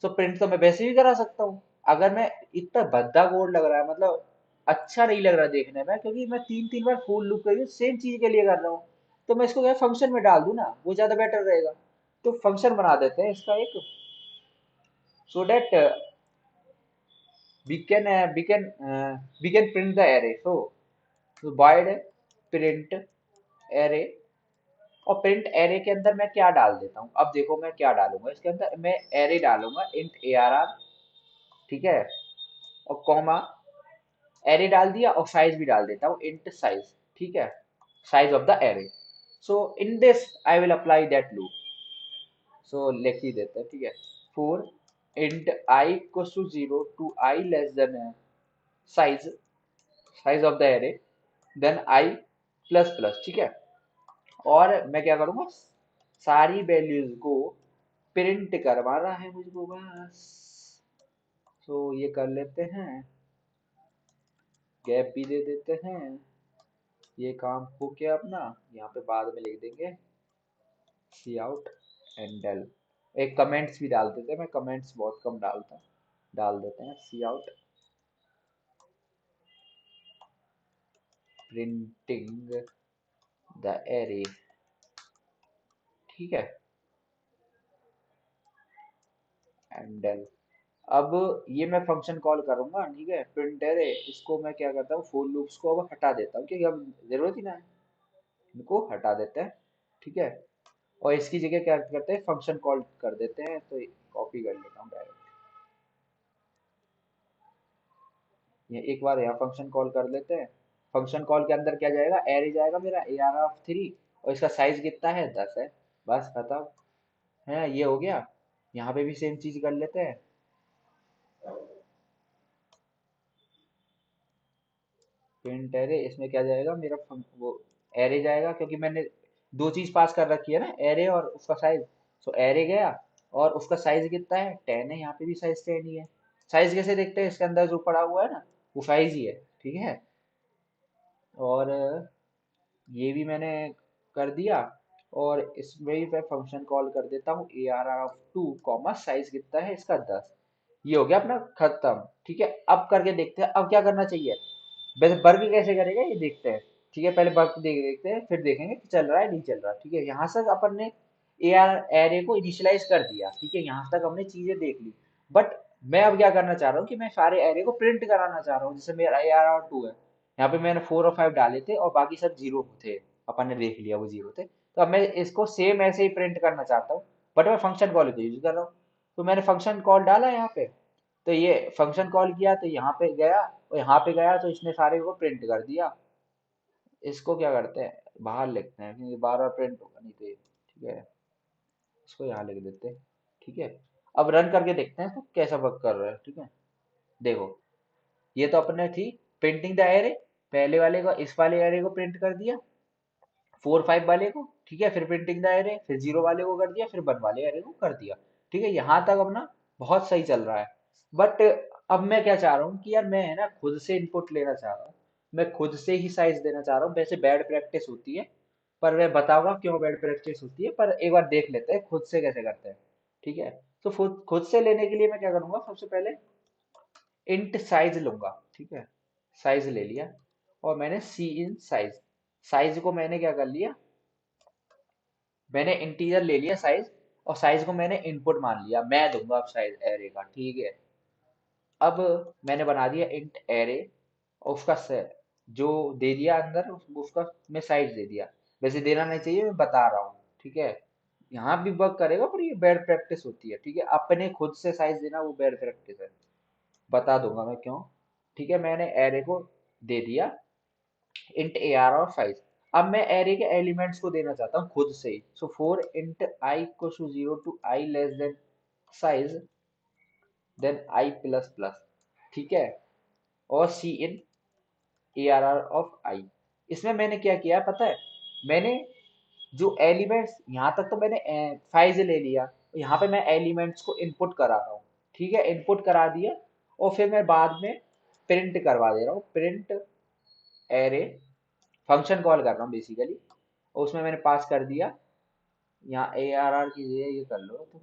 तो प्रिंट तो मैं वैसे भी करा सकता हूँ। अगर मैं, इतना भद्दा कोड लग रहा है, मतलब अच्छा नहीं लग रहा देखने में, क्योंकि मैं तीन तीन बार फोर लूप का यूज सेम चीज के लिए कर रहा हूँ। तो मैं इसको क्या फंक्शन में डाल दूं ना, वो ज्यादा बेटर रहेगा। तो फंक्शन बना देते हैं इसका एक, so that we can print the array. So void print array, और प्रिंट एरे के अंदर मैं क्या डाल देता हूँ, अब देखो मैं क्या डालूंगा इसके अंदर, मैं एरे डालूंगा इंट ARR, ठीक है। और कॉमा एरे डाल दिया और साइज भी डाल देता हूँ इंट साइज, ठीक है, size of the array. So in this I will apply that loop. So लिख ही देते हैं, ठीक है। For int i equals to 0 to i less than size, size of the array, then i plus plus, ठीक है। और मैं क्या करूंगा, सारी वैल्यूज को प्रिंट करवाना है मुझको बस। तो ये कर लेते हैं, गैप भी दे देते हैं। ये काम हो गया अपना, यहाँ पे बाद में लिख देंगे सी आउट एंड डेल। एक कमेंट्स भी डाल देते हैं, मैं कमेंट्स बहुत कम डालता हूँ, डाल देते हैं सी आउट प्रिंटिंग द एरे। ठीक है, एंड डेल। अब ये मैं फंक्शन कॉल करूंगा, ठीक है, प्रिंट एरे। इसको मैं क्या करता हूँ, फॉर लूप्स को अब हटा देता हूँ क्योंकि अब जरूरत ही ना है, इनको हटा देते हैं। ठीक है, और इसकी जगह क्या करते हैं, फंक्शन कॉल कर देते हैं। तो कॉपी कर लेता हूँ डायरेक्ट, ये एक बार यहाँ फंक्शन कॉल कर लेते हैं। फंक्शन कॉल के अंदर क्या जाएगा, एरे जाएगा मेरा AR(3), और इसका साइज कितना है, 10 है। बस खत्म है, ये हो गया। यहाँ पे भी सेम चीज कर लेते हैं। प्रिंट एरे, इसमें क्या जाएगा मेरा वो एरे जाएगा, क्योंकि मैंने दो चीज पास कर रखी है ना, एरे और उसका साइज। सो एरे गया, और उसका साइज कितना है, 10 है। यहाँ पे भी साइज 10 ही है। साइज कैसे देखते हैं, इसके अंदर जो पड़ा हुआ है ना, वो साइज ही है। ठीक है, और ये भी मैंने कर दिया। और इसमें भी मैं फंक्शन कॉल कर देता हूँ AR(2), कॉमा साइज कितना है इसका, 10। ये हो गया अपना खत्म। ठीक है, अब करके देखते हैं अब क्या करना चाहिए। वैसे वर्क कैसे करेगा ये देखते हैं। ठीक है, पहले वर्क देखते हैं, फिर देखेंगे कि चल रहा है नहीं चल रहा। ठीक है, यहाँ तक अपन ने एरे को इनिशियलाइज कर दिया। ठीक है, यहाँ तक हमने चीजें देख ली। बट मैं अब क्या करना चाह रहा हूँ कि मैं सारे एरे को प्रिंट कराना चाह रहा हूँ। जैसे मेरा AR(2) है, यहाँ पे मैंने 4 और 5 डाले थे और बाकी सब जीरो थे। अपन ने देख लिया वो जीरो थे, तो अब मैं इसको सेम ऐसे ही प्रिंट करना चाहता हूँ। बट मैं फंक्शन कॉल को यूज कर रहा हूँ। तो मैंने फंक्शन कॉल डाला यहाँ पे, तो ये फंक्शन कॉल किया तो यहाँ पे गया, और यहाँ पे गया तो इसने सारे को प्रिंट कर दिया। इसको क्या करते हैं, बाहर लिखते हैं क्योंकि बार बार प्रिंट होगा नहीं तो ठीक है, इसको यहाँ लिख देते हैं। ठीक है, अब रन करके देखते हैं तो कैसा वर्क कर रहा है। ठीक है, देखो, ये तो अपने थी प्रिंटिंग द एरे। पहले वाले को, इस वाले एरे को प्रिंट कर दिया, 4 5 वाले को। ठीक है, फिर प्रिंटिंग द एरे, फिर जीरो वाले को कर दिया, फिर 1 वाले एरे को कर दिया। ठीक है, यहाँ तक अपना बहुत सही चल रहा है। बट अब मैं क्या चाह रहा हूँ कि यार मैं है ना खुद से इनपुट लेना चाह रहा हूँ। मैं खुद से ही साइज देना चाह रहा हूँ। वैसे बैड प्रैक्टिस होती है, पर मैं बताऊंगा क्यों बैड प्रैक्टिस होती है। पर एक बार देख लेते हैं खुद से कैसे करते हैं। ठीक है, तो खुद खुद से लेने के लिए मैं क्या करूंगा, सबसे पहले इंट साइज लूंगा। ठीक है, साइज ले लिया, और मैंने सी इन साइज, साइज को मैंने क्या कर लिया, मैंने इंटीजर ले लिया साइज, और साइज को मैंने इनपुट मान लिया। मैं दूंगा अब साइज एरे का। ठीक है, अब मैंने बना दिया इंट एरे, और उसका जो दे दिया अंदर उसका मैं साइज दे दिया। वैसे देना नहीं चाहिए, मैं बता रहा हूँ। ठीक है, यहाँ भी वर्क करेगा, पर ये बैड प्रैक्टिस होती है। ठीक है, अपने खुद से साइज देना वो बैड प्रैक्टिस है, बता दूंगा मैं क्यों। ठीक है, मैंने एरे को दे दिया इंट AR और साइज। अब मैं एरे के एलिमेंट्स को देना चाहता हूँ खुद से ही। So for int i equal to 0 to i less than size, then i plus plus. ठीक है, और सी इन ARR ऑफ आई। इसमें मैंने क्या किया पता है, मैंने जो एलिमेंट्स, यहाँ तक तो मैंने साइज ले लिया, यहाँ पे मैं एलिमेंट्स को इनपुट करा रहा हूँ। ठीक है, इनपुट करा दिया, और फिर मैं बाद में प्रिंट करवा दे रहा हूँ। प्रिंट एरे, फंक्शन कॉल कर रहा हूँ बेसिकली, और उसमें मैंने पास कर दिया, यहाँ ARR की जगह ये कर लो तुम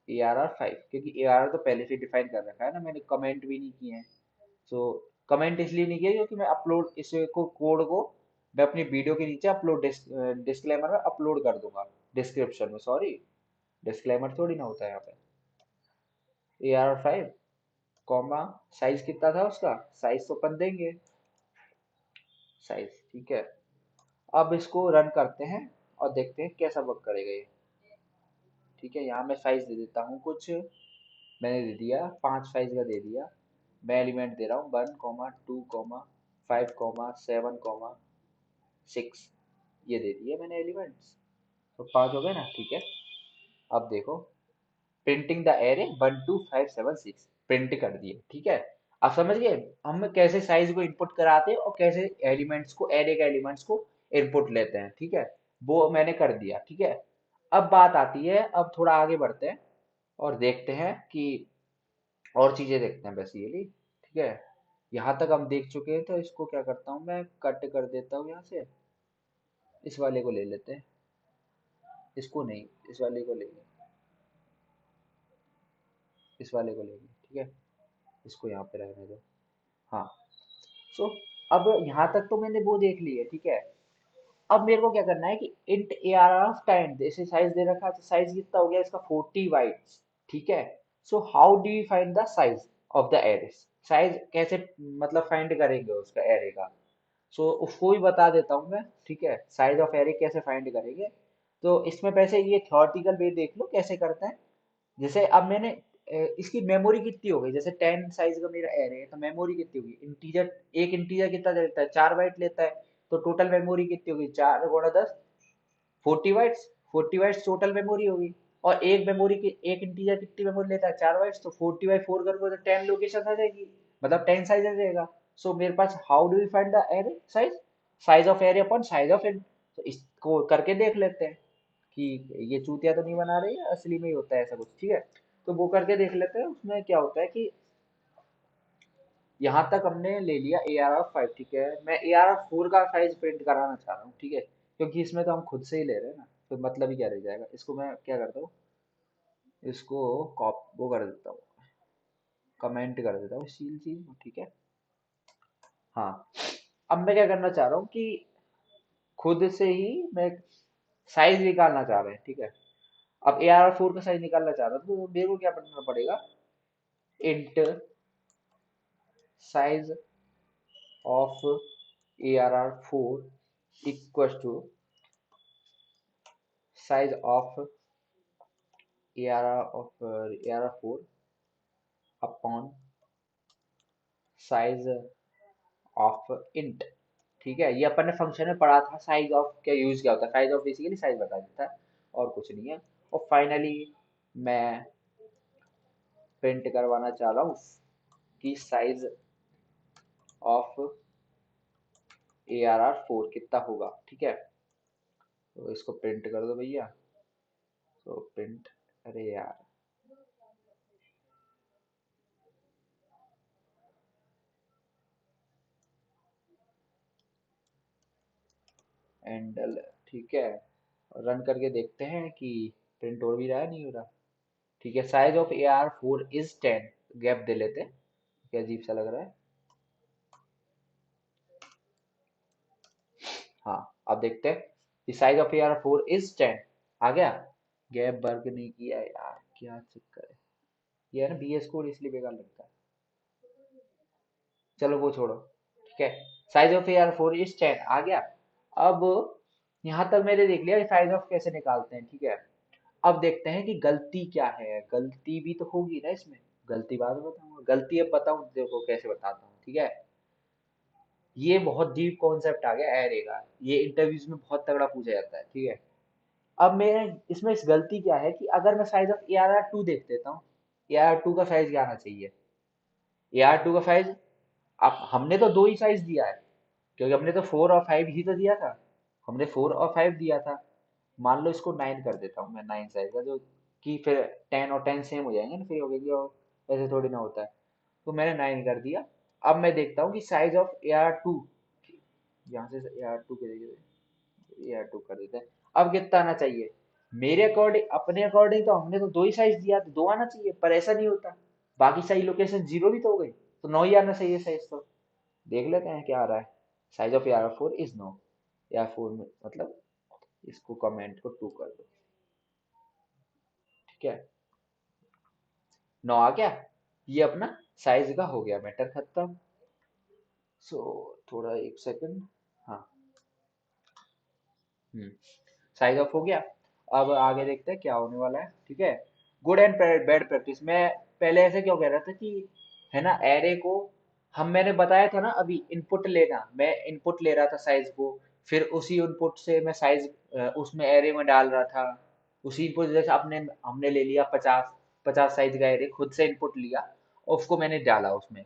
ARR(5), क्योंकि ARR तो पहले से डिफाइन कर रखा है ना, मैंने कमेंट भी नहीं किए हैं। सो कमेंट इसलिए नहीं किया क्योंकि मैं अपलोड इसे को कोड को मैं अपनी वीडियो के नीचे अपलोड डिस्क्लेमर में अपलोड कर दूंगा, डिस्क्रिप्शन में। सॉरी, डिस्क्लेमर थोड़ी ना होता है यहाँ पे। ARR(5), कॉमा साइज कितना था उसका, साइज तो अपन देंगे साइज। ठीक है, अब इसको रन करते हैं और देखते हैं कैसा वर्क करेगा ये। ठीक है, यहाँ मैं साइज दे देता हूँ कुछ, मैंने दे दिया 5 साइज का दे दिया। मैं एलिमेंट दे रहा हूँ 1 2 5 6, ये दे दिए मैंने एलिमेंट्स। तो 5 हो गए ना। ठीक है, अब देखो, प्रिंटिंग द एरे 1 2 5 7 6 प्रिंट कर दिए। ठीक है, अब समझ गए हम कैसे साइज को इनपुट कराते हैं और कैसे एलिमेंट्स को, एरे के एलिमेंट्स को इनपुट लेते हैं। ठीक है, वो मैंने कर दिया। ठीक है, अब बात आती है, अब थोड़ा आगे बढ़ते हैं और देखते हैं कि और चीजें देखते हैं बेसिकली। ठीक है, यहाँ तक हम देख चुके हैं, तो इसको क्या करता हूँ मैं, कट कर देता हूँ यहाँ से, इस वाले को ले लेते हैं। इसको नहीं, इस वाले को लेंगे, इस वाले को लेंगे, ठीक है। इसको यहाँ पे रहने दो। हाँ। सो अब यहाँ तक तो मैंने वो देख ली है, ठीक है। अब मेरे को क्या करना है कि इंट ए आर ऑफ 10, जैसे साइज दे रखा है, तो साइज कितना हो गया इसका 40 बाइट्स, ठीक है। So how do you find the size of the array, size कैसे मतलब फाइंड करेंगे उसका एरे का। सो उसको भी बता देता हूँ मैं, ठीक है, साइज ऑफ एरे कैसे फाइंड करेंगे। तो इसमें वैसे ये थ्योरेटिकल वे देख लो कैसे करते हैं। जैसे अब मैंने इसकी मेमोरी कितनी हो गई, जैसे 10 साइज का मेरा एरे है, तो मेमोरी कितनी होगी, इंटीजर, एक इंटीजर कितना लेता है, 4 बाइट लेता है। तो टोटल मेमोरी कितनी होगी, 4 गुणा 10, 40 बाइट्स, 40 बाइट्स टोटल मेमोरी होगी। और एक मेमोरी की, एक इंटीजर कितनी मेमोरी लेता है, 4 बाइट्स, तो 40/4 करोगे तो 10 लोकेशन आ जाएगी, मतलब 10 साइज आ जाएगा। सो मेरे पास how do we find the array size, size of array upon size of int. तो इसको करके देख लेते हैं कि ये चूतिया तो नहीं बना रही है, असली में ही होता है ऐसा कुछ, ठीक है। तो वो करके देख लेते हैं, उसमें क्या होता है कि यहाँ तक हमने ले लिया ए आर आर 5, ठीक है। मैं ए आर आर 4 का साइज प्रिंट कराना चाह रहा हूँ, ठीक है, क्योंकि इसमें तो हम खुद से ही ले रहे हैं ना, तो मतलब ही क्या रह जाएगा। इसको मैं क्या करता हूँ, इसको कॉप वो कर देता हूँ, कमेंट कर देता हूँ सील चीज, ठीक है। हाँ। अब मैं क्या करना चाह रहा हूँ कि खुद से ही मैं साइज निकालना चाह रहे हैं, ठीक है। अब ए आर आर 4 का साइज निकालना चाह रहा हूँ, तो मेरे को क्या करना पड़ेगा, int size of A R R 4 equal to size of A R are of A R R 4 upon size of int, ठीक है। ये अपन ने फंक्शन में पढ़ा था, साइज ऑफ क्या यूज क्या होता है, साइज ऑफ बेसिकली साइज बता देता है और कुछ नहीं है। और फाइनली मैं प्रिंट करवाना चाह रहा हूँ कि size of A R R 4 कितना होगा, ठीक है। तो इसको प्रिंट कर दो भैया। तो प्रिंट, अरे यार, एंडल, ठीक है। रन करके देखते हैं कि प्रिंट हो भी रहा है नहीं हो रहा, ठीक है। Size of A r 4 is 10, gap दे लेते हैं, क्या अजीब सा लग रहा है। हाँ। अब देखते हैं कि size of A r 4 is 10 आ गया। गैप वर्क नहीं किया यार, क्या चक्कर है। ये है ना बी एस कोड, इसलिए बेकार लगता है। चलो वो छोड़ो, ठीक है। Size of A r 4 is 10 आ गया। अब यहाँ तक मैंने देख लिया साइज ऑफ कैसे निकालते हैं, ठीक है। अब देखते हैं कि गलती क्या है, गलती भी तो होगी ना इसमें। गलती बाद में बताऊंगा, गलती अब बताऊं, देखो कैसे बताता हूँ, ठीक है। ये बहुत डीप कॉन्सेप्ट आ गया एरे का, ये इंटरव्यूज में बहुत तगड़ा पूछा जाता है, ठीक है। अब मैं इसमें इस गलती क्या है कि अगर मैं size of A R R 2 देख देता हूँ, ए आर 2 का साइज क्या आना चाहिए, ए आर 2 का साइज, अब हमने तो दो ही साइज दिया है, क्योंकि हमने तो 4 और 5 ही तो दिया था, हमने 4 और 5 दिया था। मान लो इसको 9 कर देता हूँ मैं, 9 साइज का, जो कि फिर 10 और 10 सेम हो जाएंगे ना, फिर हो गया, और ऐसे थोड़ी ना होता है। तो मैंने 9 कर दिया। अब मैं देखता हूँ कि size of A R two, यहाँ से ए आर टू के ए आर टू कर देते हैं। अब कितना आना चाहिए, मेरे अकॉर्डिंग, अपने अकॉर्डिंग तो हमने तो दो ही साइज दिया, तो दो आना चाहिए, पर ऐसा नहीं होता। बाकी सारी लोकेशन जीरो भी तो हो गई, तो 9 ही आना चाहिए साइज तो। देख लेते हैं क्या आ रहा है। Size of A R four is 9, A R four में मतलब, इसको कमेंट को 2 कर दो, ठीक है। 9 आ गया, ये अपना साइज का हो गया मैटर खत्म। सो थोड़ा एक सेकंड। हाँ। हम्म, साइज ऑफ हो गया। अब आगे देखते हैं क्या होने वाला है, ठीक है। गुड एंड बैड प्रैक्टिस, मैं पहले ऐसे क्यों कह रहा था कि, है ना, एरे को हम, मैंने बताया था ना अभी, इनपुट लेना, मैं इनपुट ले रहा था साइज को, फिर उसी इनपुट से मैं साइज उसमें एरे में डाल रहा था। उसी इनपुट जैसे अपने हमने ले लिया 50 साइज का एरे, खुद से इनपुट लिया और उसको मैंने डाला उसमें।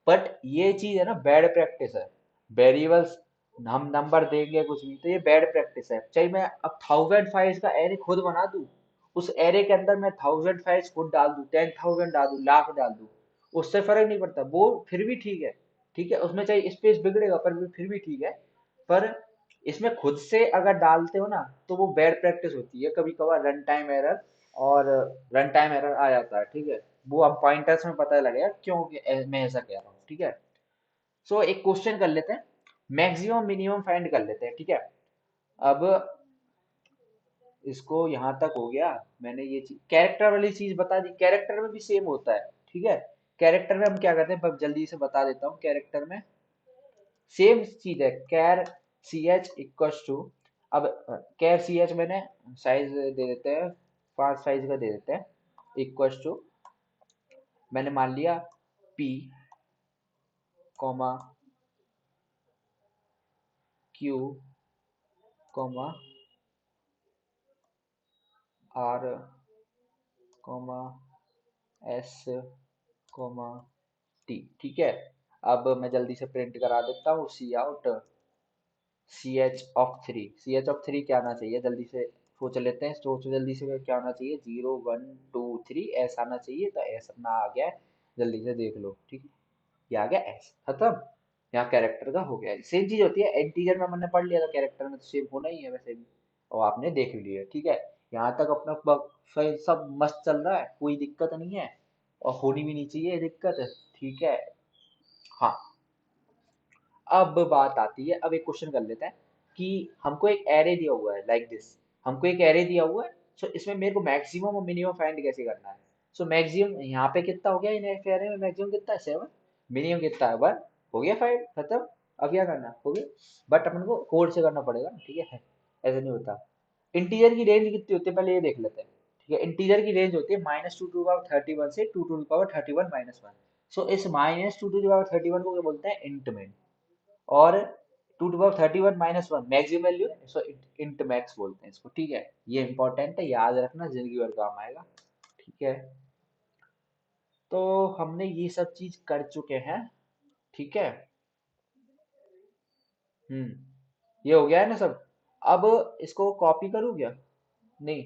बट ये चीज है ना बैड प्रैक्टिस है, वेरिएबल्स हम नंबर देंगे कुछ भी, तो ये बैड प्रैक्टिस है। चाहे मैं अब 1000 फाइल्स का एरे खुद बना दूं, उस एरे के अंदर मैं 1000 फाइल्स खुद डाल दूं, 10,000 डाल दूं, लाख डाल दूं, उससे फर्क नहीं पड़ता, वो फिर भी ठीक है, ठीक है। उसमें चाहे स्पेस बिगड़ेगा पर फिर भी ठीक है। पर इसमें खुद से अगर डालते हो ना तो वो बैड प्रैक्टिस होती है, कभी कभार रन टाइम एरर, और रन टाइम एरर आ जाता है, ठीक है। वो अब पॉइंटर्स में पता लगेगा क्यों मैं ऐसा कह रहा हूँ, ठीक है। सो एक क्वेश्चन कर लेते हैं, मैक्सिमम मिनिमम फाइंड कर लेते हैं, ठीक है। अब इसको यहाँ तक हो गया। मैंने ये चीज कैरेक्टर वाली चीज बता दी, कैरेक्टर में भी सेम होता है, ठीक है। कैरेक्टर में हम क्या करते हैं, अब जल्दी से बता देता हूँ। कैरेक्टर में सेम चीज है, कैर सी एच इक्वल्स टू, अब कैर सी एच मैंने साइज दे देते हैं, 5 साइज का दे देते हैं, इक्वल्स टू मैंने मान लिया P comma Q comma R comma S comma T, ठीक है। अब मैं जल्दी से प्रिंट करा देता हूँ, c out c h of three क्या आना चाहिए, जल्दी से सोच लेते हैं, सोचो जल्दी से, क्या आना चाहिए, 0 1 2 3 ऐसा आना चाहिए, तो ऐसा ना आ गया है, जल्दी से देख लो, ठीक है। ये आ गया ऐस, खत्म। यहाँ कैरेक्टर का हो गया, सेम चीज होती है इंटीजर में, हमने पढ़ लिया था, कैरेक्टर में तो सेम होना ही है वैसे भी, और आपने देख भी लिया, ठीक है। यहाँ तक अपना सब मस्त चल रहा है, कोई दिक्कत नहीं है, और होनी भी नहीं चाहिए दिक्कत, ठीक है। हाँ, अब बात आती है, अब एक क्वेश्चन कर लेते हैं कि हमको एक एरे दिया हुआ है लाइक दिस, हमको एक एरे दिया हुआ है। सो इसमें मेरे को मैक्सिमम और मिनिमम फाइंड कैसे करना है। सो मैक्सिमम यहाँ पे कितना हो गया, इन एक एरे में मैक्सिमम कितना है 7, मिनिमम कितना है 1, हो गया फाइंड, खत्म। अब क्या करना है, हो गया। बट अपन को कोड से करना पड़ेगा, ठीक है, ऐसे नहीं होता। इंटीजर की रेंज कितनी होती है पहले ये देख लेते हैं, ठीक है। इंटीजर की रेंज होती है -2 to the power 31 से 2 to the power 31 - 1। सो इस -2 to the power 31 को क्या बोलते हैं, इंट में, और 2 to the power 31 - 1 maximum value है, सो इंट मैक्स बोलते हैं इसको, ठीक है। ये इंपॉर्टेंट है, याद रखना, जिंदगी भर काम आएगा, ठीक है। तो हमने ये सब चीज कर चुके हैं, ठीक है। ये हो गया है ना सब। अब इसको कॉपी करूँ क्या, नहीं,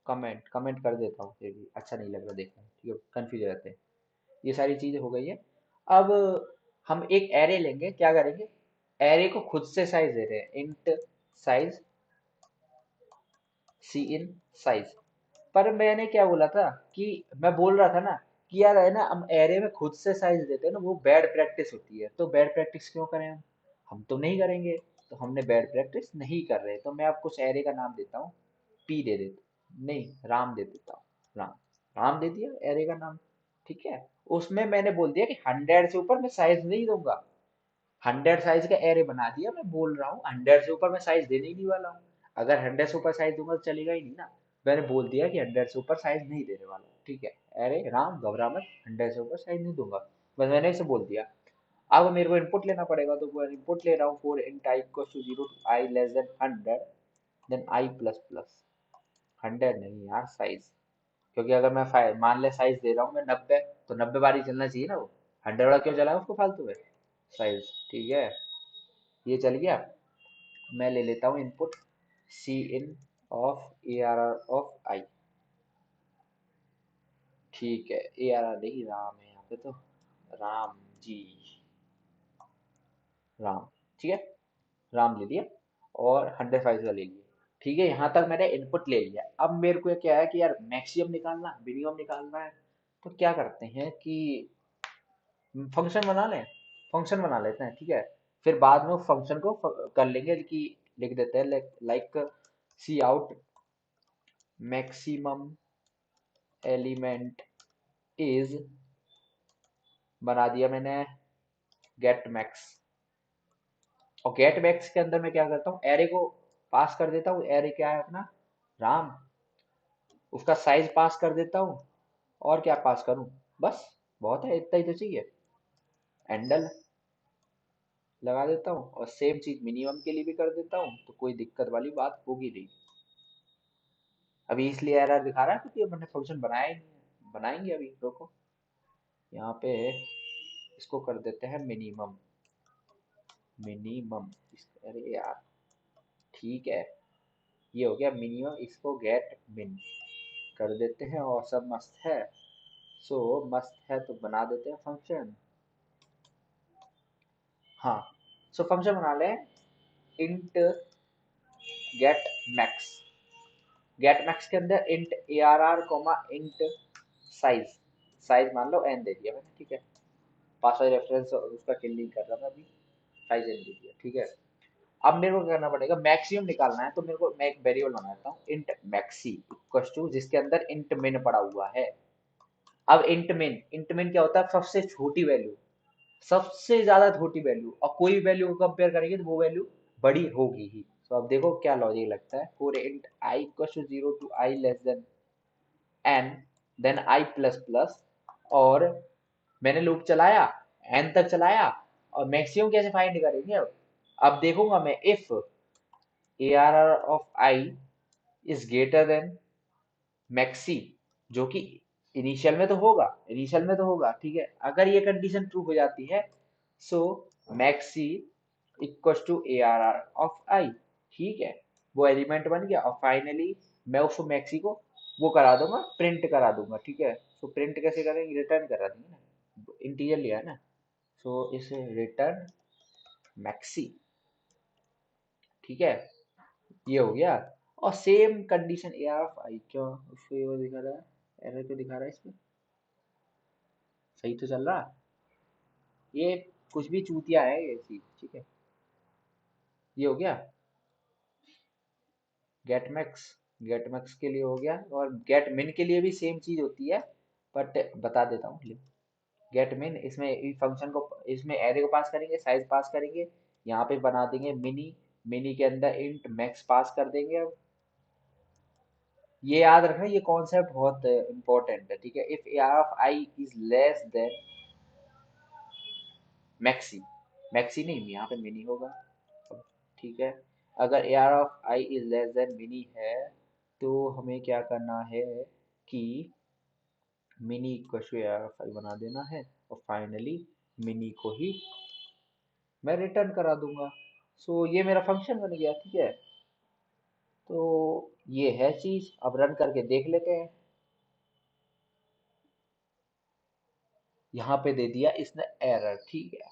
कमेंट कमेंट कर देता हूँ, फिर भी अच्छा नहीं लग रहा देखने में, ठीक है, कंफ्यूज रहते हैं। ये सारी चीजें हो गई है। अब हम एक एरे लेंगे, क्या करेंगे, एरे को खुद से साइज दे रहे हैं, int size cin size. पर मैंने क्या बोला था, कि मैं बोल रहा था ना कि यार है ना, हम एरे में खुद से साइज देते हैं ना, वो बैड प्रैक्टिस होती है, तो बैड प्रैक्टिस क्यों करें हम तो नहीं करेंगे, तो हमने बैड प्रैक्टिस नहीं कर रहे, तो मैं आपको उस एरे का नाम देता हूँ, पी दे देता, नहीं राम दे देता हूँ, राम, राम दे दिया एरे का नाम, ठीक है। उसमें मैंने बोल दिया कि 100 से ऊपर मैं साइज नहीं दूंगा, 100 साइज का एरे बना दिया, मैं बोल रहा हूँ 100 से ऊपर मैं साइज देने ही नहीं वाला हूँ। अगर 100 से ऊपर साइज दूंगा तो चलेगा ही नहीं ना, मैंने बोल दिया कि 100 से ऊपर साइज नहीं देने वाला हूँ, ठीक है। अरे राम घबरा मत, 100 से ऊपर साइज नहीं दूंगा, बस मैंने इसे बोल दिया। अब मेरे को इनपुट लेना पड़ेगा, तो वो इनपुट ले रहा हूँ, फोर इन टाइप को 0 to i <100, then i plus plus 100 नहीं यार साइज, क्योंकि अगर मैं मान ले साइज दे रहा हूँ मैं 90, तो 90 बार ही चलना चाहिए ना, वो 100 वाला क्यों चला उसको फालतू में साइज, ठीक है। ये चल गया। मैं ले लेता हूँ input c in of A R are of i, ठीक है। ए आर आर नहीं, राम है यहाँ पे तो, राम जी, राम, ठीक है, राम ले लिया, और 105 का ले लिया, ठीक है। यहाँ तक मैंने इनपुट ले लिया। अब मेरे को क्या है कि यार मैक्सिमम निकालना मिनिमम निकालना है, तो क्या करते हैं कि फंक्शन बना लें, फंक्शन बना लेते हैं, ठीक है। फिर बाद में फंक्शन को कर लेंगे कि लिख देते हैं like cout maximum element is, बना दिया मैंने गेट मैक्स, और गेट मैक्स के अंदर मैं क्या करता हूँ, एरे को पास कर देता हूँ, एरे क्या है अपना, राम, उसका साइज पास कर देता हूँ, और क्या पास करूँ, बस बहुत है, इतना ही तो चाहिए, एंडल लगा देता हूँ, और सेम चीज मिनिमम के लिए भी कर देता हूँ, तो कोई दिक्कत वाली बात होगी नहीं। अभी इसलिए एरर दिखा रहा है क्योंकि मैंने फंक्शन बनाया ही नहीं है, बनाएंगे अभी, रुको। यहाँ पे इसको कर देते हैं मिनिमम, मिनिमम, अरे यार, ठीक है, ये हो गया मिनिमम, इसको गेट मिन कर देते हैं, और सब मस्त है। सो मस्त है तो बना देते हैं फंक्शन, हाँ। सो फंक्शन बना लें, int get max. Get max के अंदर int A are R comma int size, size मान लो एन दे दिया मैंने, ठीक है। पासवर्ड रेफरेंस उसका क्लियरिंग कर रहा था अभी, साइज एन दे दिया, ठीक है। अब मेरे को क्या करना पड़ेगा, मैक्सिमम निकालना है, तो मेरे को मैं एक वेरिएबल बनाता हूँ इंट मैक्सी इक्वल टू, जिसके अंदर इंट मिन पड़ा हुआ है। अब इंट मिन क्या होता है, सबसे छोटी वैल्यू, सबसे ज्यादा छोटी वैल्यू, और कोई वैल्यू को कंपेयर करेंगे तो वो वैल्यू बड़ी होगी ही। तो अब देखो क्या लॉजिक लगता है, for int i equal to zero to i less than N, then i plus plus, और मैंने लूप चलाया, एन तक चलाया, और मैक्सिमम कैसे फाइंड करेंगे अब देखूंगा मैं, if A R are of i is greater than maxi, जो कि इनिशियल में तो होगा, इनिशियल में तो होगा, ठीक है। अगर ये कंडीशन ट्रू हो जाती है, so maxi equal to a are are of i, ठीक है। वो एलिमेंट बन गया, और फाइनली मैं उस मैक्सी को वो करा दूंगा, प्रिंट करा दूंगा, ठीक है। तो प्रिंट कैसे करेंगे, रिटर्न करा देंगे ना, इंटीजर लिया है ना। सो इसे रिटर्न मैक्सी, ठीक है, ये हो गया। और same condition a r of i, क्यों उसको ये वो दिखा रहा है, एरर क्यों दिखा रहा है इसमें, सही तो चल रहा, ये कुछ भी चूतिया है ये चीज, ठीक है। ये हो गया गेट मैक्स, गेट मैक्स के लिए हो गया, और गेट मिन के लिए भी सेम चीज होती है, बट बता देता हूँ। गेट मिन, इसमें फंक्शन को, इसमें एरे को पास करेंगे, साइज पास करेंगे, यहाँ पे बना देंगे मिनी, मिनी के अंदर इंट मैक्स पास कर देंगे। अब ये याद रखना, ये कॉन्सेप्ट बहुत इंपॉर्टेंट है, ठीक है। If A r of i is less than maxi, maxi नहीं यहाँ पे मिनी होगा, ठीक है। अगर a r of i is less than mini है, तो हमें क्या करना है कि mini equal to a r of i बना देना है, और फाइनली मिनी को ही मैं रिटर्न करा दूंगा। सो ये मेरा फंक्शन बन गया, ठीक है। तो ये है चीज, अब रन करके देख लेते हैं। यहाँ पे दे दिया इसने एरर, ठीक है।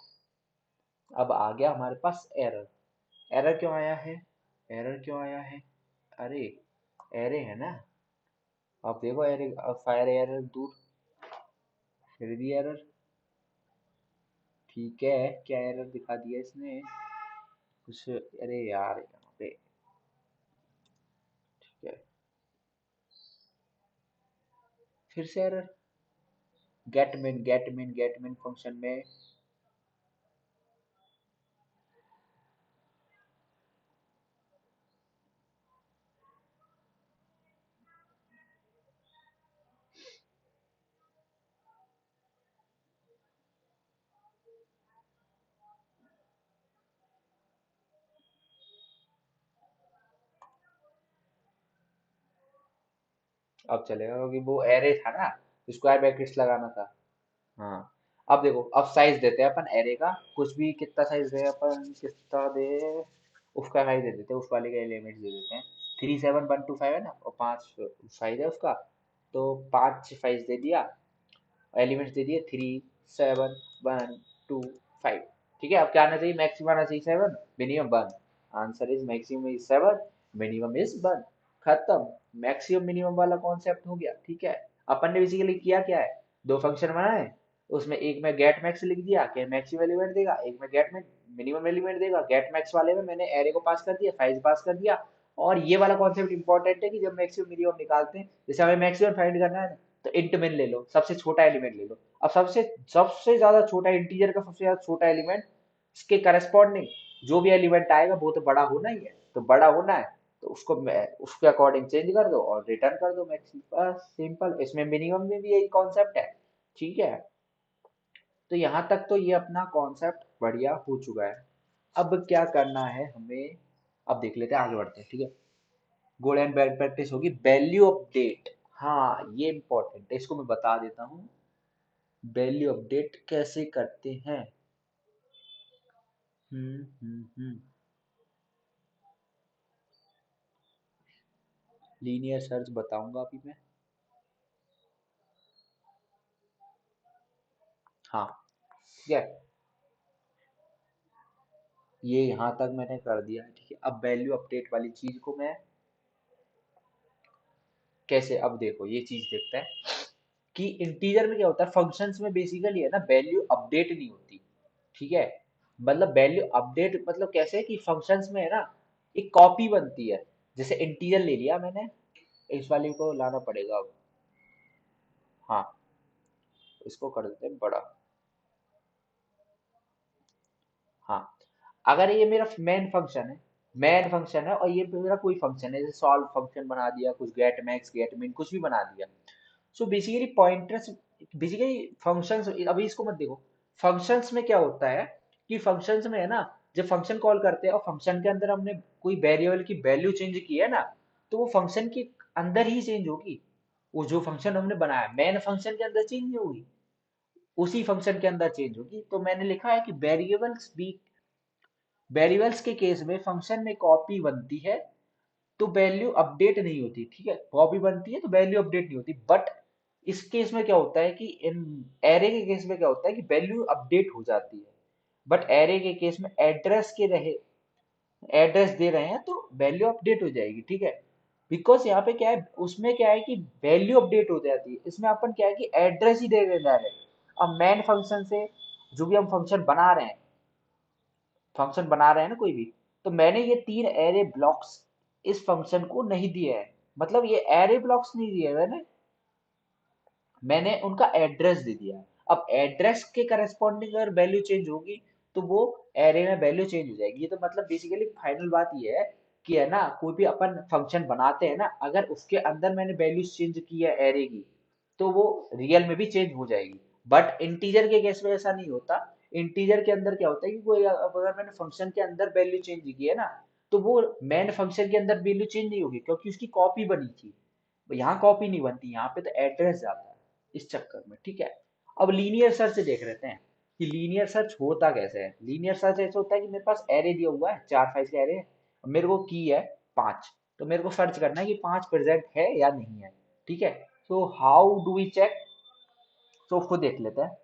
अब आ गया हमारे पास एरर, एरर क्यों आया है, एरर क्यों आया है, अरे एरे है ना। अब देखो एरे, फायर एरर दूर, फिर भी एरर, ठीक है। क्या एरर दिखा दिया इसने कुछ, अरे यार यहाँ पे, ठीक है, फिर से एरर, गेट मिन फंक्शन में। अब चलेगा क्योंकि वो एरे था ना, स्क्वायर ब्रैकेट्स लगाना था। हाँ, अब देखो, अब साइज देते हैं अपन एरे का, कुछ भी, कितना साइज दे अपन, कितना दे, उसका साइज दे देते हैं, उस वाले के एलिमेंट दे देते हैं। 37125 है ना, और 5 साइज है उसका, तो 5 साइज दे दिया, एलिमेंट्स दे दिए 3 7 1 2 5, ठीक है। अब क्या आना चाहिए, मैक्सिमम आना चाहिए 7, minimum 1, answer is maximum is 7, minimum is 1, खत्म। मैक्सिमम मिनिमम वाला कॉन्सेप्ट हो गया, ठीक है। अपन ने बेसिकली किया क्या है, दो फंक्शन बनाए, उसमें एक में गेट मैक्स लिख दिया कि मैक्सिमम एलिमेंट देगा, एक में गेट मिनिमम एलिमेंट देगा। गेट मैक्स वाले में मैंने एरे को पास कर दिया, साइज पास कर दिया, और ये वाला कॉन्सेप्ट इंपॉर्टेंट है कि जब मैक्सिमम मिनिमम निकालते हैं, जैसे हमें मैक्सिमम फाइंड करना है, तो इंट मिन ले लो, सबसे छोटा एलिमेंट ले लो। अब सबसे सबसे ज्यादा छोटा इंटीजर का सबसे ज्यादा छोटा एलिमेंट, इसके करस्पॉन्डिंग जो भी एलिमेंट आएगा वो तो बड़ा होना ही है, तो बड़ा होना है, तो उसको उसके अकॉर्डिंग चेंज कर दो और रिटर्न कर दो मैक्सिमम, बस सिंपल। इसमें मिनिमम में भी यही कॉन्सेप्ट है, ठीक है। तो यहाँ तक तो ये अपना कॉन्सेप्ट बढ़िया हो चुका है। अब क्या करना है हमें, अब देख लेते हैं, आगे बढ़ते हैं, ठीक है। गुड एंड बैड प्रैक्टिस होगी वैल्यू अपडेट, हाँ ये इंपॉर्टेंट है, इसको मैं बता देता हूँ। वैल्यू अपडेट कैसे करते हैं, हम्म, लीनियर सर्च बताऊंगा अभी मैं, हाँ, ठीक है। ये यहाँ तक मैंने कर दिया, ठीक है। अब वैल्यू अपडेट वाली चीज को मैं कैसे, अब देखो ये चीज देखते हैं कि इंटीजर में क्या होता है, फंक्शंस में बेसिकली है ना वैल्यू अपडेट नहीं होती, ठीक है। मतलब वैल्यू अपडेट मतलब कैसे कि फंक्शंस में है ना एक कॉपी बनती है। जैसे इंटीजर ले लिया मैंने, इस वाले को लाना पड़ेगा अब। हाँ, इसको कर देते हैं बड़ा। हाँ, अगर ये मेरा मेन फंक्शन है और ये मेरा कोई फंक्शन है, जैसे सॉल्व फंक्शन बना दिया, कुछ गेट मैक्स गेट मिन कुछ भी बना दिया। So basically pointers, basically functions, अभी इसको मत देखो। फंक्शंस में क्या होता है कि फंक्शंस में है ना, जब फंक्शन कॉल करते हैं और फंक्शन के अंदर हमने कोई वेरिएबल की वैल्यू चेंज की है ना, तो वो फंक्शन के अंदर ही चेंज होगी। वो जो फंक्शन हमने बनाया मेन फंक्शन के अंदर चेंज नहीं होगी, उसी फंक्शन के अंदर चेंज होगी। तो मैंने लिखा है कि वेरिएबल्स के केस में फंक्शन में कॉपी बनती है तो वैल्यू अपडेट नहीं होती, ठीक है। कॉपी बनती है तो वैल्यू अपडेट नहीं होती। बट इस केस में क्या होता है कि इन एरे के केस में क्या होता है कि वैल्यू अपडेट हो जाती है। बट एरे के केस में एड्रेस दे रहे हैं तो वैल्यू अपडेट हो जाएगी, ठीक है। बिकॉज यहाँ पे क्या है, उसमें क्या है कि वैल्यू अपडेट हो जाती है, इसमें अपन क्या है कि एड्रेस ही दे देना है। अब मेन फंक्शन से जो भी हम फंक्शन बना रहे हैं ना कोई भी, तो मैंने ये 3 एरे ब्लॉक्स इस फंक्शन को नहीं दिए हैं। मतलब ये एरे ब्लॉक्स नहीं दिए मैंने मैंने उनका एड्रेस दे दिया है। अब एड्रेस के करस्पॉन्डिंग अगर वैल्यू चेंज होगी तो वो एरे में वैल्यू चेंज हो जाएगी। ये तो मतलब बेसिकली फाइनल बात ये है कि है ना कोई भी अपन फंक्शन बनाते हैं ना, अगर उसके अंदर मैंने वैल्यूज चेंज की है एरे की, तो वो रियल में भी चेंज हो जाएगी। बट इंटीजर के केस में ऐसा नहीं होता। इंटीजर के अंदर क्या होता है कि कोई अगर मैंने फंक्शन के अंदर वैल्यू चेंज की है ना, तो वो मेन फंक्शन के अंदर वैल्यू चेंज नहीं होगी क्योंकि उसकी कॉपी बनी थी। यहाँ कॉपी नहीं बनती, यहाँ पे तो एड्रेस जाता है इस चक्कर में, ठीक है। अब लीनियर सर्च देख लेते हैं कि लीनियर सर्च होता कैसे है। लीनियर सर्च ऐसा होता है कि मेरे पास एरे दिया हुआ है, 4 5 का एरे है, और मेरे को की है 5। तो मेरे को सर्च करना है कि 5 प्रेजेंट है या नहीं है, ठीक है। तो हाउ डू वी चेक, तो उसको देख लेते हैं।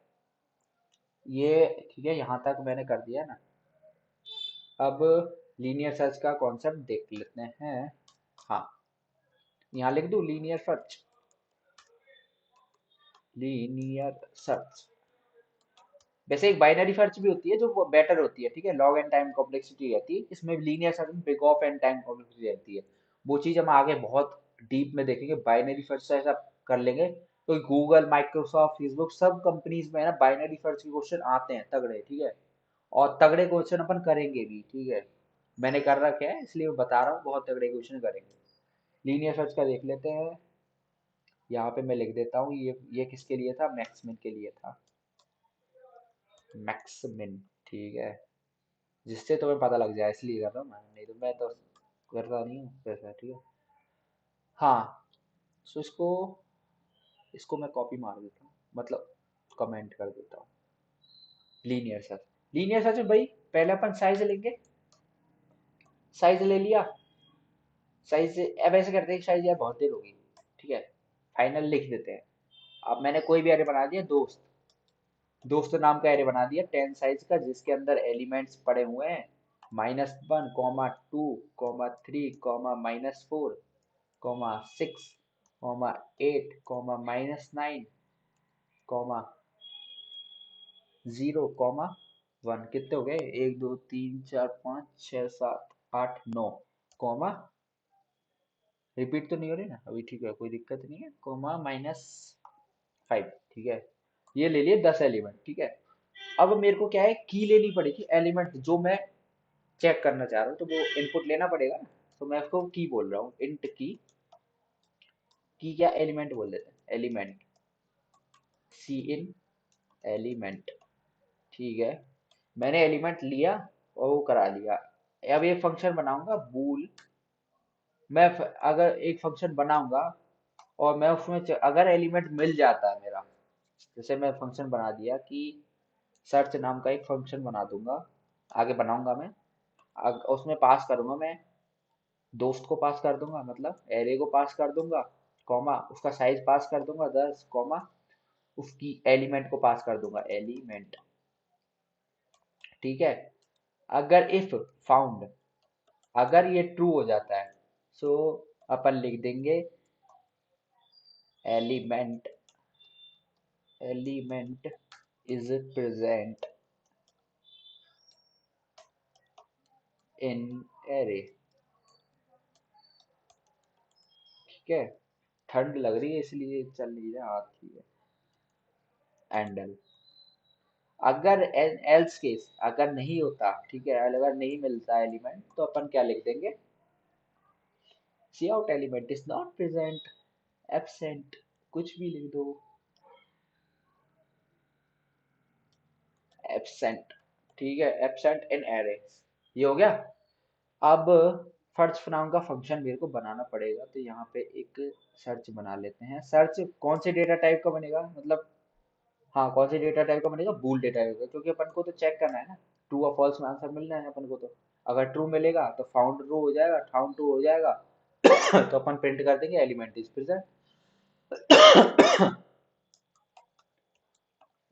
ये ठीक है, यहाँ तक मैंने कर दिया ना। अब लीनियर सर्च का कॉन्सेप्ट देख लेते हैं। हाँ, यहाँ लिख दूँ लीनियर सर्च। लीनियर सर्च वैसे एक बाइनरी सर्च भी होती है जो बेटर होती है, ठीक है। लॉग एंड टाइम कॉम्प्लेक्सिटी रहती है, इसमें लीनियर सर्च में big of and time complexity रहती है। वो चीज़ हम आगे बहुत डीप में देखेंगे, बाइनरी सर्च से ऐसा कर लेंगे। तो गूगल माइक्रोसॉफ्ट फेसबुक सब कंपनीज में है ना बाइनरी सर्च के क्वेश्चन आते हैं तगड़े, ठीक है। और तगड़े क्वेश्चन अपन करेंगे भी, ठीक है। मैंने कर रखे हैं इसलिए मैं बता रहा हूँ, बहुत तगड़े क्वेश्चन करेंगे। लीनियर सर्च का देख लेते हैं। यहाँ पे मैं लिख देता हूँ, ये किसके लिए था, मैक्समिन के लिए था। मैक्समिन, ठीक है। जिससे तुम्हें पता लग जाए इसलिए कर रहा हूँ मैं, नहीं तो मैं तो करता नहीं हूँ वैसा, ठीक है। हाँ, सो इसको इसको मैं कॉपी मार देता हूँ, मतलब कमेंट कर देता हूँ। लीनियर सर्च में भाई पहले अपन साइज लेंगे। साइज ले लिया। साइज अब ऐसे करते हैं कि साइज यार बहुत देर होगी, ठीक है। फाइनल लिख देते हैं। अब मैंने कोई भी एरे बना दिया, दोस्त दोस्त नाम का एरे बना दिया 10 साइज का, जिसके अंदर एलिमेंट्स पड़े हुए हैं -1, -2, -3, -4, -6, -8, -9, -0, 1। कितने हो गए, 1 2 3 4 5 6 7 8 9, कॉमा रिपीट तो नहीं हो रही ना अभी, ठीक है, कोई दिक्कत नहीं है, -5, ठीक है। ये ले लिए 10 एलिमेंट, ठीक है। अब मेरे को क्या है, की लेनी पड़ेगी एलिमेंट जो मैं चेक करना चाह रहा हूँ, तो वो इनपुट लेना पड़ेगा ना। तो मैं उसको की बोल रहा हूँ, इंट की क्या एलिमेंट बोल देते हैं, एलिमेंट सी इन एलिमेंट, ठीक है। मैंने एलिमेंट लिया और वो करा लिया। अब एक फंक्शन बनाऊंगा बूल। अगर एक फंक्शन बनाऊंगा और मैं उसमें अगर एलिमेंट मिल जाता है मेरा, जैसे मैं फंक्शन बना दिया कि सर्च नाम का एक फंक्शन बना दूंगा, आगे बनाऊंगा मैं। उसमें पास करूंगा मैं, दोस्त को पास कर दूंगा, मतलब एरे को पास कर दूंगा, कॉमा उसका साइज पास कर दूंगा 10, कॉमा उसकी एलिमेंट को पास कर दूंगा, एलिमेंट, ठीक है। अगर इफ फाउंड, अगर ये ट्रू हो जाता है, सो अपन लिख देंगे element, element is present in array. ठीक है, ठंड लग रही है इसलिए चल नहीं रहा हाथ, ठीक है। एंडल, अगर एल्स केस, अगर नहीं होता, ठीक है, अगर नहीं मिलता एलिमेंट, तो अपन क्या लिख देंगे, c out element is not present, absent, कुछ भी लिख दो, एब्सेंट। ठीक है, एब्सेंट इन एरे, ये हो गया। अब सर्च नाम का फंक्शन मेरे को बनाना पड़ेगा, तो यहाँ पे एक सर्च बना लेते हैं। सर्च कौन से डेटा टाइप का बनेगा, मतलब हाँ कौन से डेटा टाइप का बनेगा, बूल डेटा टाइप का, क्योंकि अपन को तो चेक करना है ना, ट्रू और फॉल्स में आंसर मिलना है अपन को। तो अगर ट्रू मिलेगा तो फाउंड ट्रू हो जाएगा, फाउंड ट्रू हो जाएगा तो अपन प्रिंट कर देंगे एलिमेंट इज प्रेजेंट।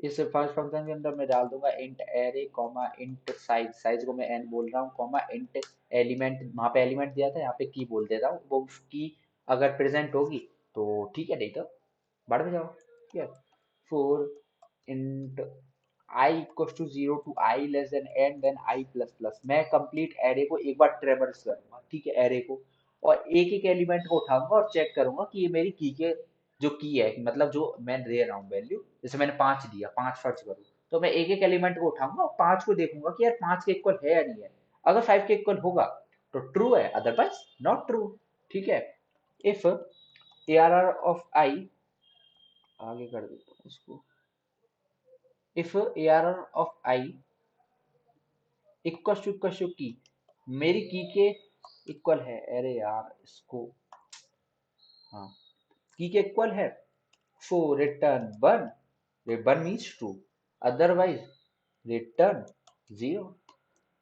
इस फर्स्ट फंक्शन के अंदर मैं डाल दूंगा int array comma int size, size को मैं एन बोल रहा हूँ, कॉमा इंट एलिमेंट, वहां पे एलिमेंट दिया था, यहाँ पे की बोल देता हूँ, वो की अगर प्रेजेंट होगी तो ठीक है, नहीं तो बढ़ में जाओ। ठीक है, for int i equal to zero to i less than N then i plus plus, मैं कंप्लीट एरे को एक बार ट्रेवर्स करूंगा, ठीक है, एरे को, और एक एक एलिमेंट को उठाऊंगा और चेक करूंगा कि ये मेरी की के जो की है, मतलब जो मैं दे रहा हूँ वैल्यू, जैसे मैंने पांच दिया, पांच सर्च करूँ, तो मैं एक एक एलिमेंट को उठाऊंगा और पांच को देखूंगा कि यार पांच के इक्वल है या नहीं है। अगर फाइव के इक्वल होगा तो ट्रू है, अदरवाइज नॉट ट्रू। ठीक है, if A R are of i, आगे कर देता हूँ उसको, if A R are of i equal to key, मेरी की के इक्वल है, अरे यार इसको, हाँ की के इक्वल है, so return one, one means true, otherwise return zero.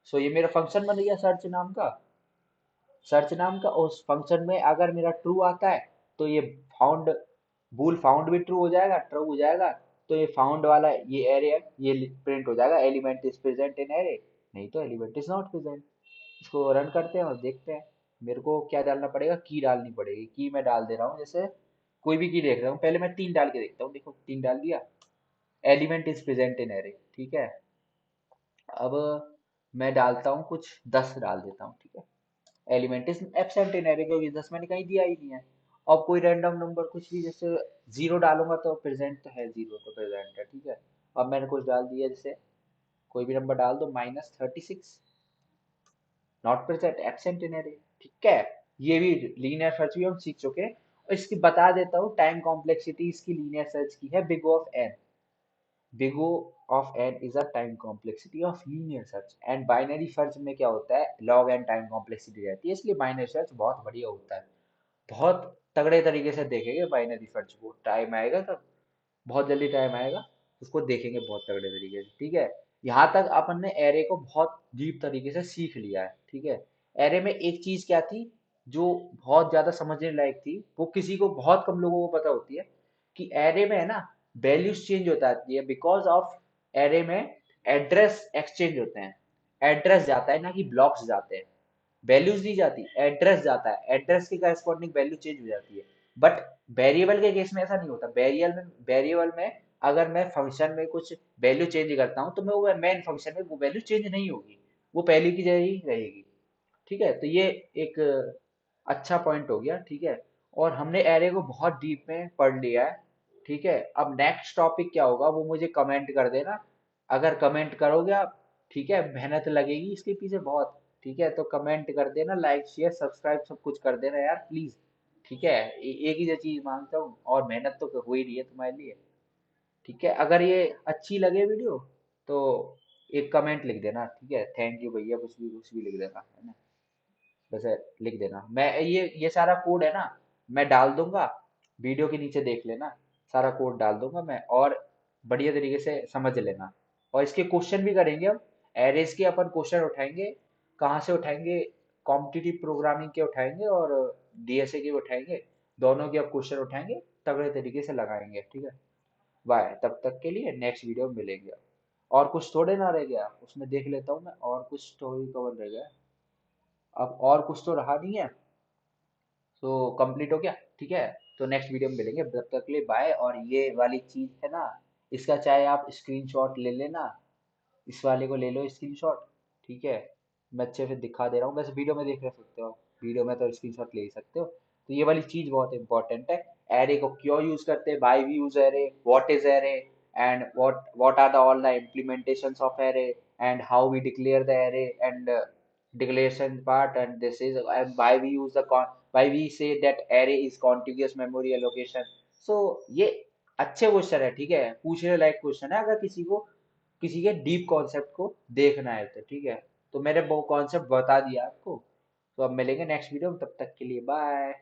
So ये मेरा फंक्शन बन गया सर्च नाम का, सर्च नाम का। उस फंक्शन में अगर मेरा ट्रू आता है तो ये फाउंड, बूल फाउंड भी ट्रू हो जाएगा, ट्रू हो जाएगा, तो ये फाउंड वाला ये एरे है, ये प्रिंट हो जाएगा element is present in array, नहीं तो एलिमेंट इज नॉट प्रेजेंट। इसको रन करते हैं और देखते हैं। मेरे को क्या डालना पड़ेगा, की डालनी पड़ेगी, की मैं डाल दे रहा हूँ, जैसे कोई भी की देख रहा हूँ, पहले मैं तीन डाल के देखता हूँ, देखो तीन डाल दिया, element is present in array. ठीक है, अब मैं डालता हूँ कुछ, 10 डाल देता हूँ, ठीक है, element is absent in array, क्योंकि 10 मैंने कहीं दिया ही नहीं है। अब कोई रैंडम नंबर कुछ भी, जैसे जीरो डालूंगा तो प्रेजेंट तो है, जीरो तो प्रेजेंट है, ठीक है। अब मैंने कुछ डाल दिया, जैसे कोई भी नंबर डाल दो, -36, not present, absent in array. ठीक है, ये भी लीनियर सर्च भी हम सीख चुके हैं। और इसकी बता देता हूँ टाइम कॉम्प्लेक्सिटी, इसकी लीनियर सर्च की है big of N, big O of n is a time complexity of linear search, and binary search में क्या होता है, log n time complexity रहती है, इसलिए बाइनरी सर्च बहुत बढ़िया होता है। बहुत तगड़े तरीके से देखेंगे बाइनरी सर्च को, टाइम आएगा तब, बहुत जल्दी टाइम आएगा, उसको देखेंगे बहुत तगड़े तरीके से। ठीक है, यहाँ तक अपन ने एरे को बहुत डीप तरीके से सीख लिया है। ठीक है, एरे में एक चीज क्या थी जो बहुत ज्यादा समझने लायक थी, वो किसी को, बहुत कम लोगों को पता होती है, कि एरे में है ना वैल्यूज चेंज होता है, बिकॉज ऑफ एरे में एड्रेस एक्सचेंज होते हैं, एड्रेस जाता है ना कि ब्लॉक्स जाते हैं, वैल्यूज नहीं जाती, एड्रेस जाता है, एड्रेस के करस्पॉन्डिंग वैल्यू चेंज हो जाती है। बट वेरिएबल के केस में ऐसा नहीं होता, वेरिएबल में अगर मैं फंक्शन में कुछ वैल्यू चेंज करता हूँ तो मैं वो मेन फंक्शन में वो वैल्यू चेंज नहीं होगी, वो पहले की जगह ही रहेगी। ठीक है, तो ये एक अच्छा पॉइंट हो गया। ठीक है, और हमने एरे को बहुत डीप में पढ़ लिया है। ठीक है, अब नेक्स्ट टॉपिक क्या होगा वो मुझे कमेंट कर देना, अगर कमेंट करोगे आप, ठीक है, मेहनत लगेगी इसके पीछे बहुत। ठीक है, तो कमेंट कर देना, लाइक शेयर सब्सक्राइब सब कुछ कर देना यार प्लीज। ठीक है, एक ही जो चीज मांगता हूँ, और मेहनत तो हो ही रही है तुम्हारे लिए। ठीक है, अगर ये अच्छी लगे वीडियो तो एक कमेंट लिख देना, ठीक है, थैंक यू भैया, कुछ भी लिख देना, है ना, वैसे लिख देना। मैं ये सारा कोड है ना, मैं डाल दूंगा, वीडियो के नीचे देख लेना, सारा कोड डाल दूंगा मैं, और बढ़िया तरीके से समझ लेना। और इसके क्वेश्चन भी करेंगे हम, एरेस के अपन क्वेश्चन उठाएंगे, कहाँ से उठाएंगे, कॉम्पिटिटिव प्रोग्रामिंग के उठाएंगे और डीएसए के उठाएंगे, दोनों के अब क्वेश्चन उठाएंगे, तगड़े तरीके से लगाएंगे। ठीक है, बाय, तब तक के लिए नेक्स्ट वीडियो में मिलेंगे। और कुछ थोड़े ना रह गया उसमें, देख लेता हूँ मैं, और कुछ स्टोरी कवर रह गया। अब और कुछ तो रहा नहीं है। तो कंप्लीट हो गया। ठीक है। तो नेक्स्ट वीडियो में मिलेंगे, तब तक के लिए बाय। और ये वाली चीज है ना, इसका चाहे आप स्क्रीनशॉट ले लेना, इस वाले को ले लो स्क्रीनशॉट। ठीक है। मैं अच्छे से दिखा दे रहा हूँ, वैसे वीडियो में देख सकते हो, वीडियो में तो स्क्रीनशॉट ले ही सकते हो। तो ये वाली चीज बहुत इंपॉर्टेंट है। एरे को क्यों यूज करते हैं, why we use array, what is array, and what are the all the implementations of array, and how we declare the array, and declaration part, and this is and why we use the why we say that array is contiguous memory allocation. So ये अच्छे क्वेश्चन है, ठीक है, पूछने लायक क्वेश्चन है, अगर किसी को किसी के डीप कॉन्सेप्ट को देखना है तो। ठीक है। तो मैंने वो कॉन्सेप्ट बता दिया आपको। तो अब मिलेंगे नेक्स्ट वीडियो में, तब तक के लिए बाय।